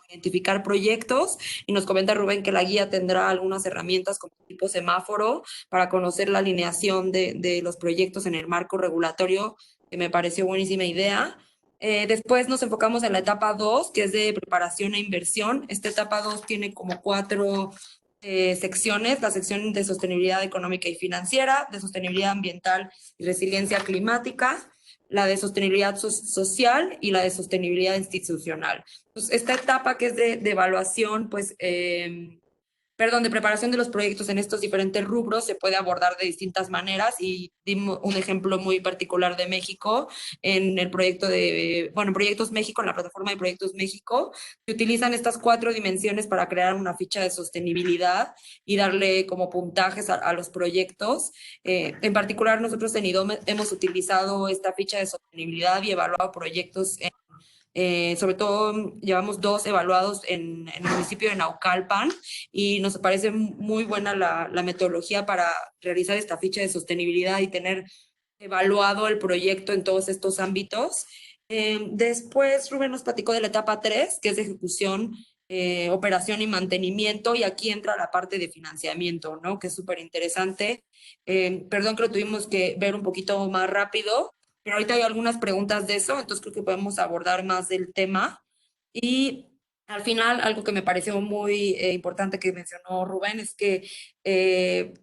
identificar proyectos, y nos comenta Rubén que la guía tendrá algunas herramientas como tipo semáforo para conocer la alineación de los proyectos en el marco regulatorio, que me pareció buenísima idea. Después nos enfocamos en la etapa 2, que es de preparación e inversión. Esta etapa 2 tiene como 4 secciones: la sección de sostenibilidad económica y financiera, de sostenibilidad ambiental y resiliencia climática, la de sostenibilidad social y la de sostenibilidad institucional. Entonces, esta etapa que es de evaluación, pues perdón, de preparación de los proyectos en estos diferentes rubros se puede abordar de distintas maneras, y dimos un ejemplo muy particular de México en el proyecto bueno, Proyectos México, en la plataforma de Proyectos México, se utilizan estas 4 dimensiones para crear una ficha de sostenibilidad y darle como puntajes a los proyectos. En particular, nosotros en IDOM hemos utilizado esta ficha de sostenibilidad y evaluado proyectos sobre todo llevamos 2 evaluados en el municipio de Naucalpan, y nos parece muy buena la metodología para realizar esta ficha de sostenibilidad y tener evaluado el proyecto en todos estos ámbitos. Después Rubén nos platicó de la etapa 3, que es de ejecución, operación y mantenimiento, y aquí entra la parte de financiamiento, ¿no? Que es súper interesante. Perdón que lo tuvimos que ver un poquito más rápido, pero ahorita hay algunas preguntas de eso, entonces creo que podemos abordar más del tema. Y al final, algo que me pareció muy importante que mencionó Rubén es que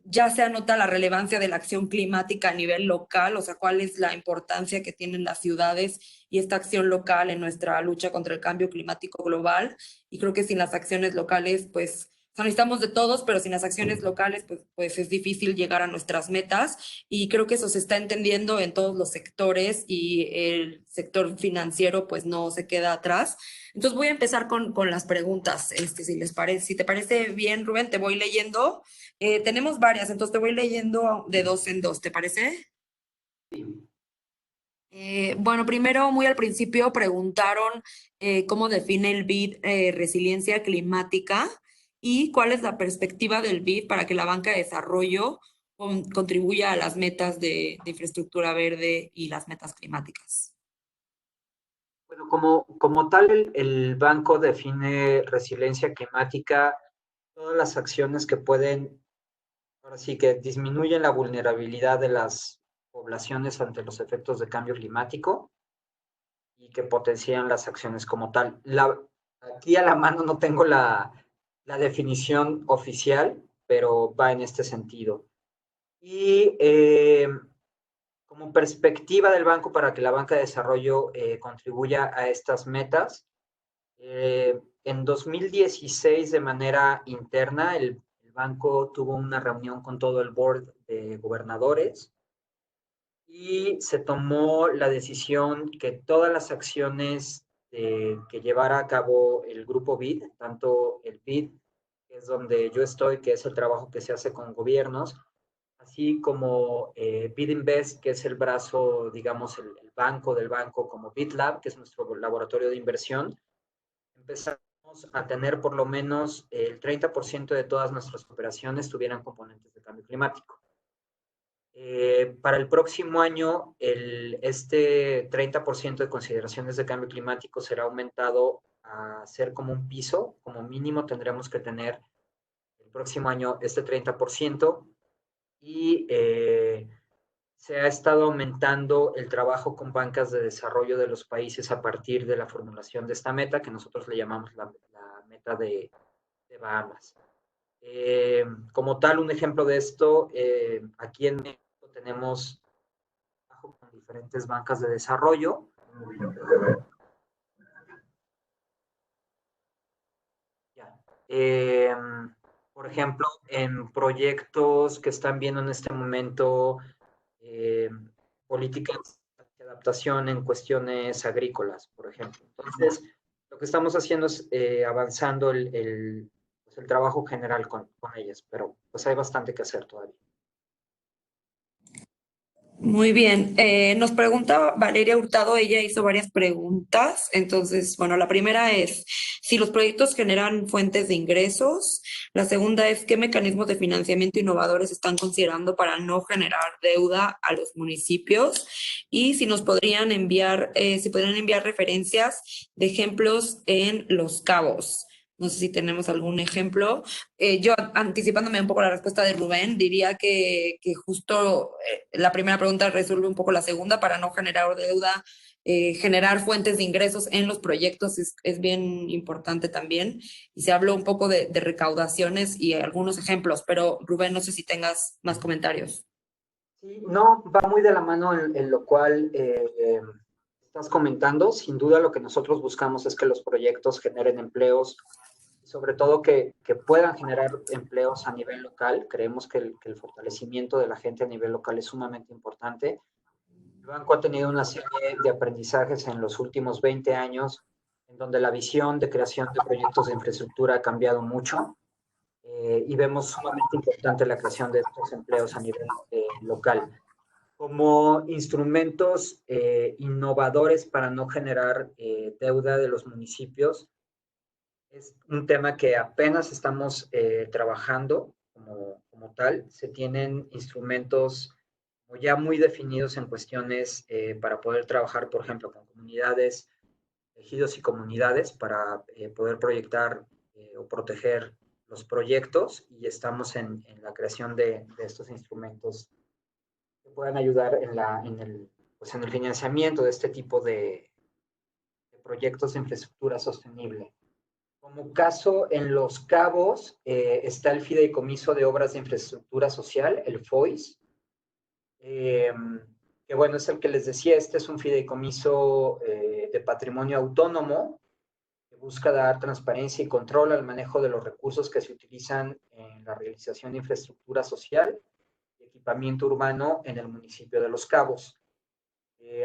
ya se anota la relevancia de la acción climática a nivel local, o sea, cuál es la importancia que tienen las ciudades y esta acción local en nuestra lucha contra el cambio climático global. Y creo que sin las acciones locales, pues necesitamos de todos, pero sin las acciones locales, pues es difícil llegar a nuestras metas, y creo que eso se está entendiendo en todos los sectores, y el sector financiero pues no se queda atrás. Entonces voy a empezar con las preguntas, si te parece bien, Rubén, te voy leyendo. Tenemos varias, entonces te voy leyendo de 2 en 2, ¿te parece? Sí. Bueno, primero, muy al principio preguntaron cómo define el BID resiliencia climática, y cuál es la perspectiva del BID para que la banca de desarrollo contribuya a las metas de infraestructura verde y las metas climáticas. Bueno, como tal, el banco define resiliencia climática, todas las acciones que pueden, ahora sí que disminuyen la vulnerabilidad de las poblaciones ante los efectos de cambio climático y que potencian las acciones como tal. Aquí a la mano no tengo la definición oficial, pero va en este sentido. Y como perspectiva del banco para que la banca de desarrollo contribuya a estas metas, en 2016, de manera interna, el banco tuvo una reunión con todo el board de gobernadores y se tomó la decisión que todas las acciones que llevara a cabo el grupo BID, tanto el BID, que es donde yo estoy, que es el trabajo que se hace con gobiernos, así como BID Invest, que es el brazo, digamos, el banco del banco, como BitLab, que es nuestro laboratorio de inversión, empezamos a tener por lo menos el 30% de todas nuestras operaciones tuvieran componentes de cambio climático. Para el próximo año, este 30% de consideraciones de cambio climático será aumentado a ser como un piso, como mínimo tendremos que tener el próximo año este 30%, y se ha estado aumentando el trabajo con bancas de desarrollo de los países a partir de la formulación de esta meta, que nosotros le llamamos la meta de Bahamas. Como tal, un ejemplo de esto, aquí en México tenemos trabajo con diferentes bancas de desarrollo. Eh, por ejemplo, en proyectos que están viendo en este momento eh, políticas de adaptación en cuestiones agrícolas, por ejemplo. Entonces, lo que estamos haciendo es avanzando pues, el trabajo general con ellas, pero pues hay bastante que hacer todavía. Muy bien. Nos pregunta Valeria Hurtado, ella hizo varias preguntas. Entonces, bueno, la primera es si los proyectos generan fuentes de ingresos. La segunda es qué mecanismos de financiamiento innovadores están considerando para no generar deuda a los municipios. Y si nos podrían enviar, si podrían enviar referencias de ejemplos en Los Cabos. No sé si tenemos algún ejemplo. Yo, anticipándome un poco la respuesta de Rubén, diría que justo la primera pregunta resuelve un poco la segunda para no generar deuda. Generar fuentes de ingresos en los proyectos es bien importante también. Y se habló un poco de recaudaciones y algunos ejemplos, pero Rubén, no sé si tengas más comentarios. Sí, no, va muy de la mano en lo cual estás comentando. Sin duda lo que nosotros buscamos es que los proyectos generen empleos, sobre todo que puedan generar empleos a nivel local. Creemos que el fortalecimiento de la gente a nivel local es sumamente importante. El banco ha tenido una serie de aprendizajes en los últimos 20 años, en donde la visión de creación de proyectos de infraestructura ha cambiado mucho, y vemos sumamente importante la creación de estos empleos a nivel local. Como instrumentos innovadores para no generar deuda de los municipios, es un tema que apenas estamos trabajando como tal. Se tienen instrumentos ya muy definidos en cuestiones para poder trabajar, por ejemplo, con comunidades, ejidos y comunidades para poder proyectar o proteger los proyectos, y estamos en la creación de estos instrumentos que puedan ayudar pues en el financiamiento de este tipo de proyectos de infraestructura sostenible. Como caso, en Los Cabos está el Fideicomiso de Obras de Infraestructura Social, el FOIS, que bueno, es el que les decía. Este es un fideicomiso de patrimonio autónomo que busca dar transparencia y control al manejo de los recursos que se utilizan en la realización de infraestructura social y equipamiento urbano en el municipio de Los Cabos.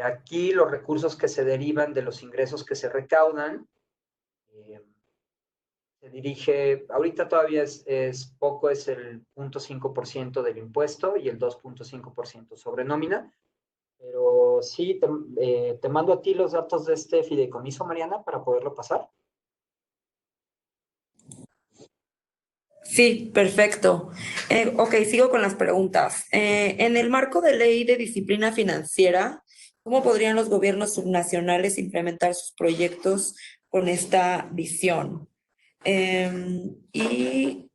Aquí los recursos que se derivan de los ingresos que se recaudan se dirige, ahorita todavía es poco, es el 0.5% del impuesto y el 2.5% sobre nómina, pero sí, te mando a ti los datos de este fideicomiso, Mariana, para poderlo pasar. Sí, perfecto. Ok, sigo con las preguntas. En el marco de ley de disciplina financiera, ¿cómo podrían los gobiernos subnacionales implementar sus proyectos con esta visión? Y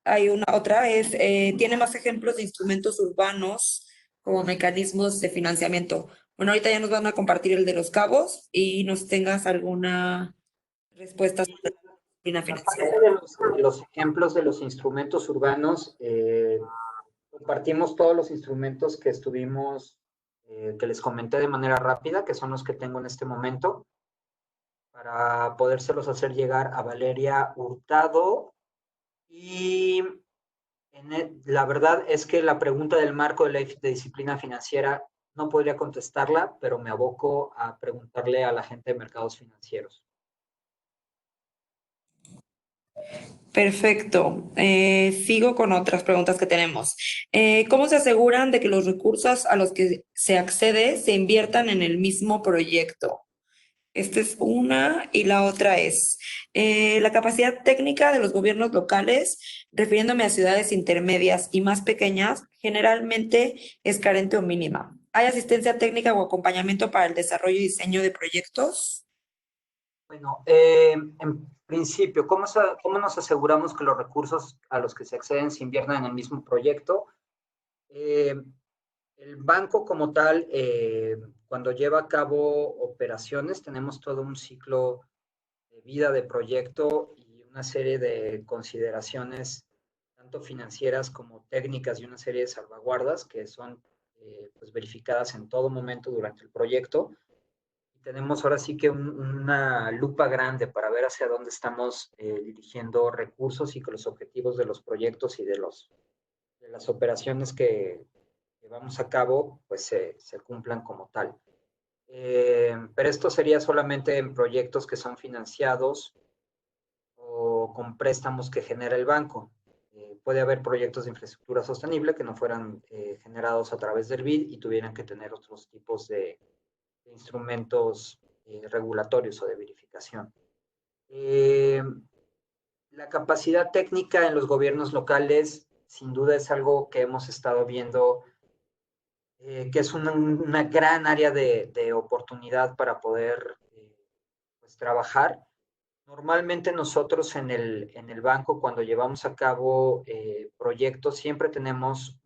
hay una otra, ¿tiene más ejemplos de instrumentos urbanos como mecanismos de financiamiento? Bueno, ahorita ya nos van a compartir el de Los Cabos y nos tengas alguna respuesta sobre la disciplina financiera. Aparte de los ejemplos de los instrumentos urbanos, compartimos todos los instrumentos que estuvimos, que les comenté de manera rápida, que son los que tengo en este momento, para podérselos hacer llegar a Valeria Hurtado. Y la verdad es que la pregunta del marco de ley de disciplina financiera no podría contestarla, pero me aboco a preguntarle a la gente de mercados financieros. Perfecto. Sigo con otras preguntas que tenemos. ¿Cómo se aseguran de que los recursos a los que se accede se inviertan en el mismo proyecto? Esta es una y la otra es la capacidad técnica de los gobiernos locales, refiriéndome a ciudades intermedias y más pequeñas, generalmente es carente o mínima. ¿Hay asistencia técnica o acompañamiento para el desarrollo y diseño de proyectos? Bueno, en principio, ¿cómo nos aseguramos que los recursos a los que se acceden se inviertan en el mismo proyecto? Eh, el banco como tal, cuando lleva a cabo operaciones, tenemos todo un ciclo de vida de proyecto y una serie de consideraciones, tanto financieras como técnicas, y una serie de salvaguardas que son pues verificadas en todo momento durante el proyecto. Tenemos ahora sí que una lupa grande para ver hacia dónde estamos dirigiendo recursos y que los objetivos de los proyectos y de las operaciones que llevamos a cabo pues se cumplan como tal. Pero esto sería solamente en proyectos que son financiados o con préstamos que genera el banco. Puede haber proyectos de infraestructura sostenible que no fueran generados a través del BID y tuvieran que tener otros tipos de instrumentos regulatorios o de verificación. La capacidad técnica en los gobiernos locales, sin duda, es algo que hemos estado viendo, que es una gran área de oportunidad para poder pues, trabajar. Normalmente nosotros en el banco, cuando llevamos a cabo proyectos, siempre tenemos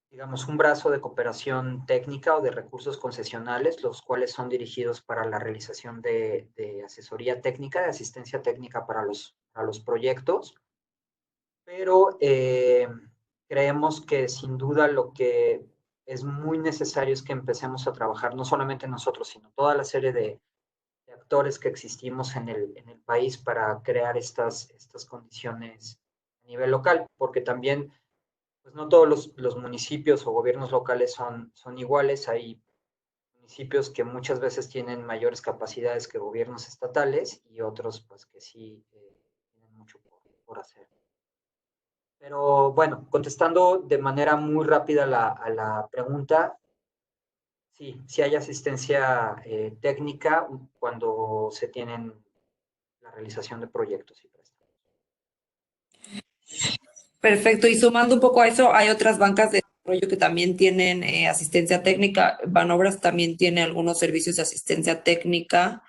digamos, un brazo de cooperación técnica o de recursos concesionales, los cuales son dirigidos para la realización de asesoría técnica, de asistencia técnica para los proyectos, pero creemos que sin duda lo que es muy necesario es que empecemos a trabajar, no solamente nosotros, sino toda la serie de actores que existimos en el país para crear estas condiciones a nivel local, porque también pues no todos los municipios o gobiernos locales son iguales. Hay municipios que muchas veces tienen mayores capacidades que gobiernos estatales y otros pues que sí tienen mucho por hacer. Pero bueno, contestando de manera muy rápida a la pregunta, sí, sí hay asistencia técnica cuando se tienen la realización de proyectos y préstamos. Perfecto. Y sumando un poco a eso, hay otras bancas de desarrollo que también tienen asistencia técnica. Banobras también tiene algunos servicios de asistencia técnica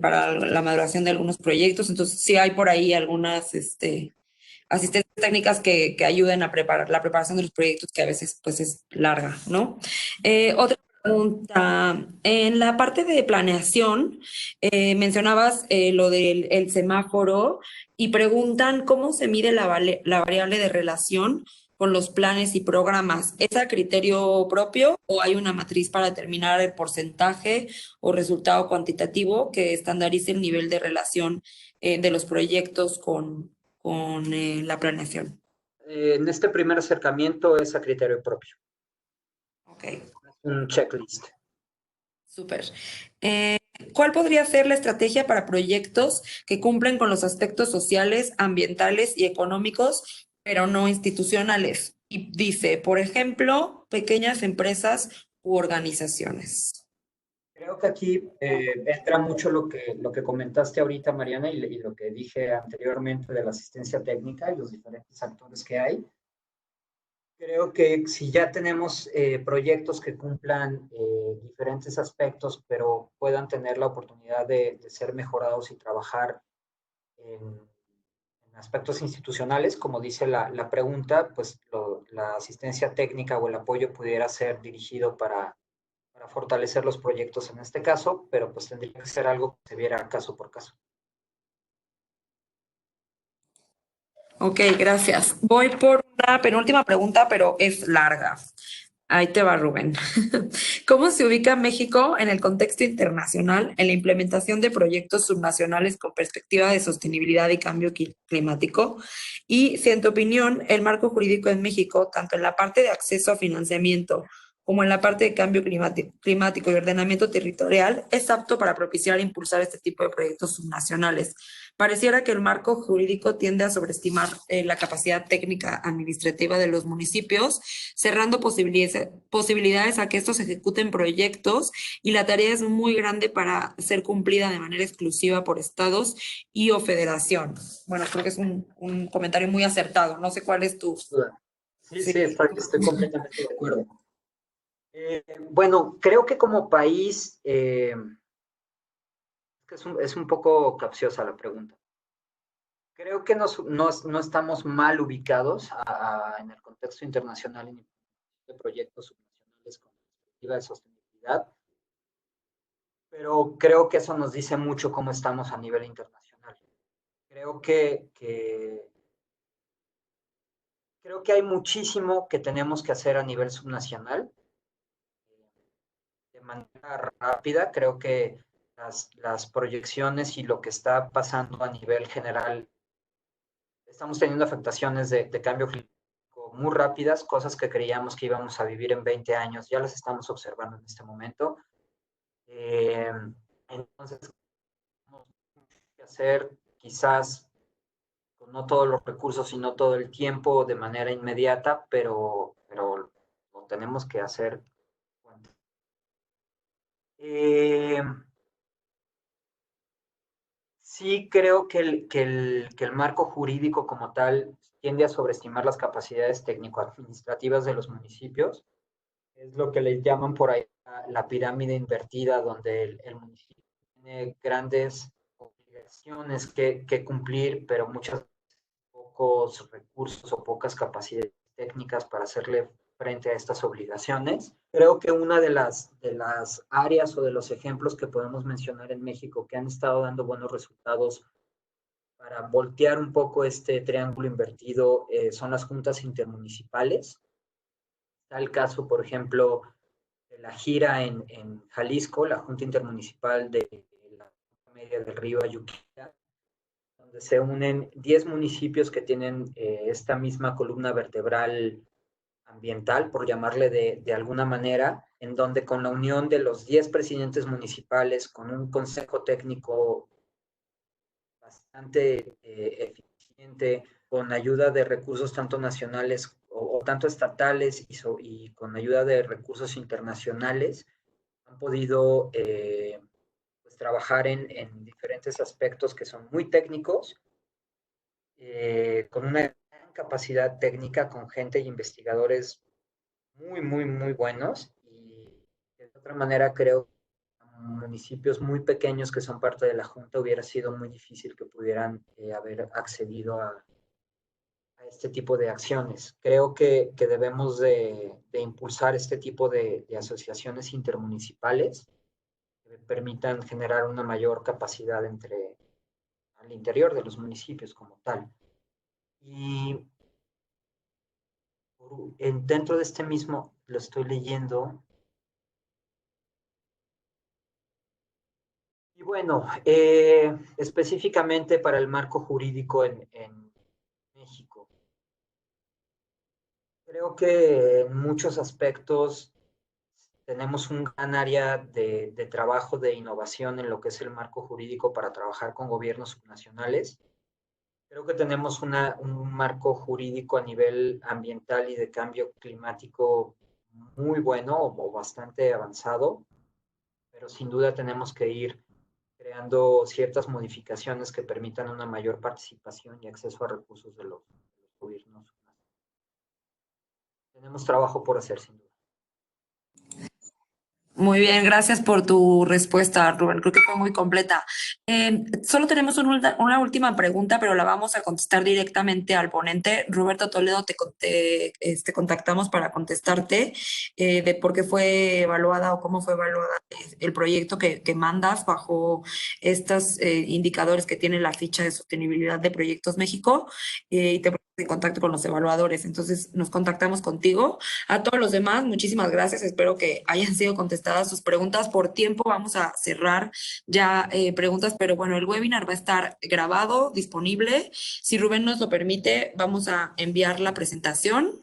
para la maduración de algunos proyectos. Entonces, sí hay por ahí algunas asistencias técnicas que ayuden a preparar la preparación de los proyectos, que a veces pues es larga, ¿no? Otra pregunta. En la parte de planeación, mencionabas lo del el semáforo y preguntan cómo se mide la variable de relación con los planes y programas. ¿Es a criterio propio o hay una matriz para determinar el porcentaje o resultado cuantitativo que estandarice el nivel de relación de los proyectos con la planeación? En este primer acercamiento es a criterio propio, Ok, un checklist. súper. Eh, ¿Cuál podría ser la estrategia para proyectos que cumplen con los aspectos sociales, ambientales y económicos, pero no institucionales? Y dice, por ejemplo, pequeñas empresas u organizaciones. Creo que aquí entra mucho lo que comentaste ahorita, Mariana, y lo que dije anteriormente de la asistencia técnica y los diferentes actores que hay. Creo que si ya tenemos proyectos que cumplan diferentes aspectos, pero puedan tener la oportunidad de ser mejorados y trabajar en aspectos institucionales, como dice la pregunta, pues la asistencia técnica o el apoyo pudiera ser dirigido para fortalecer los proyectos en este caso, pero pues tendría que ser algo que se viera caso por caso. Ok, gracias. Voy por una penúltima pregunta, pero es larga. Ahí te va, Rubén. ¿Cómo se ubica México en el contexto internacional en la implementación de proyectos subnacionales con perspectiva de sostenibilidad y cambio climático? Y si en tu opinión el marco jurídico en México, tanto en la parte de acceso a financiamiento como en la parte de cambio climático y ordenamiento territorial, es apto para propiciar e impulsar este tipo de proyectos subnacionales. Pareciera que el marco jurídico tiende a sobreestimar la capacidad técnica administrativa de los municipios, cerrando posibilidades a que estos ejecuten proyectos, y la tarea es muy grande para ser cumplida de manera exclusiva por estados y o federación. Bueno, creo que es un comentario muy acertado. No sé cuál es tu... Sí, Sí. sí, estoy completamente de acuerdo. Bueno, creo que como país, es un poco capciosa la pregunta. Creo que no estamos mal ubicados en el contexto internacional en de proyectos subnacionales con perspectiva de sostenibilidad, pero creo que eso nos dice mucho cómo estamos a nivel internacional. Creo creo que hay muchísimo que tenemos que hacer a nivel subnacional de manera rápida. Creo que las proyecciones y lo que está pasando a nivel general, estamos teniendo afectaciones de cambio climático muy rápidas, cosas que creíamos que íbamos a vivir en 20 años, ya las estamos observando en este momento. Eh, entonces, tenemos que hacer quizás con no todos los recursos y no todo el tiempo de manera inmediata, pero lo tenemos que hacer. Eh, sí creo que el marco jurídico como tal tiende a sobreestimar las capacidades técnico-administrativas de los municipios. Es lo que le llaman por ahí la pirámide invertida, donde el municipio tiene grandes obligaciones que cumplir, pero muchas pocos recursos o pocas capacidades técnicas para hacerle frente a estas obligaciones. Creo que una de las áreas o de los ejemplos que podemos mencionar en México que han estado dando buenos resultados para voltear un poco este triángulo invertido son las juntas intermunicipales. Está el caso, por ejemplo, de la gira en Jalisco, la Junta Intermunicipal de la Media del Río Ayuquita, donde se unen 10 municipios que tienen esta misma columna vertebral ambiental, por llamarle de alguna manera, en donde con la unión de los 10 presidentes municipales, con un consejo técnico bastante eficiente, con ayuda de recursos tanto nacionales o tanto estatales y con ayuda de recursos internacionales, han podido pues, trabajar en diferentes aspectos que son muy técnicos, con una gran capacidad técnica, con gente y investigadores muy, muy, muy buenos. Y de otra manera creo que municipios muy pequeños que son parte de la Junta hubiera sido muy difícil que pudieran haber accedido a este tipo de acciones. Creo que debemos de impulsar este tipo de asociaciones intermunicipales que permitan generar una mayor capacidad al interior de los municipios como tal. Y dentro de este mismo, lo estoy leyendo. Y bueno, específicamente para el marco jurídico en México, creo que en muchos aspectos tenemos un gran área de trabajo de innovación en lo que es el marco jurídico para trabajar con gobiernos subnacionales. Creo que tenemos un marco jurídico a nivel ambiental y de cambio climático muy bueno o bastante avanzado, pero sin duda tenemos que ir creando ciertas modificaciones que permitan una mayor participación y acceso a recursos de los gobiernos. Tenemos trabajo por hacer, sin duda. Muy bien, gracias por tu respuesta, Rubén. Creo que fue muy completa. Solo tenemos una última pregunta, pero la vamos a contestar directamente al ponente. Roberto Toledo, contactamos para contestarte de por qué fue evaluada o cómo fue evaluada el proyecto que mandas bajo estos indicadores que tiene la ficha de sostenibilidad de Proyectos México y te pones en contacto con los evaluadores. Entonces, nos contactamos contigo. A todos los demás, muchísimas gracias. Espero que hayan sido contestadas sus preguntas. Por tiempo vamos a cerrar ya preguntas, pero bueno, el webinar va a estar grabado, disponible. Si Rubén nos lo permite, vamos a enviar la presentación.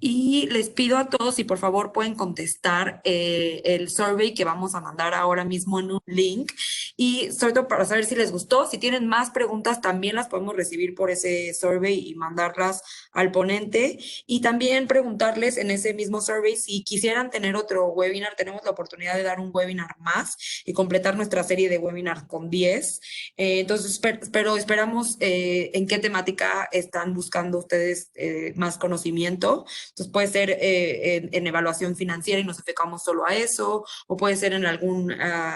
Y les pido a todos si por favor pueden contestar el survey que vamos a mandar ahora mismo en un link y sobre todo para saber si les gustó, si tienen más preguntas también las podemos recibir por ese survey y mandarlas al ponente y también preguntarles en ese mismo survey si quisieran tener otro webinar, tenemos la oportunidad de dar un webinar más y completar nuestra serie de webinars con 10. Entonces, pero esperamos en qué temática están buscando ustedes más conocimiento. Entonces, puede ser en evaluación financiera y nos enfocamos solo a eso, o puede ser en algún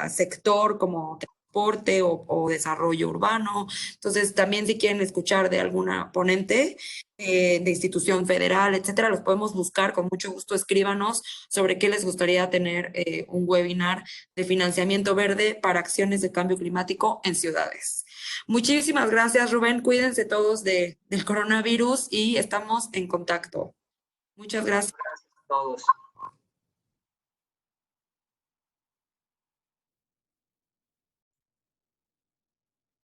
sector como transporte o desarrollo urbano. Entonces, también si quieren escuchar de alguna ponente de institución federal, etcétera, los podemos buscar. Con mucho gusto, escríbanos sobre qué les gustaría tener un webinar de financiamiento verde para acciones de cambio climático en ciudades. Muchísimas gracias, Rubén. Cuídense todos del coronavirus y estamos en contacto. Muchas gracias. Gracias a todos.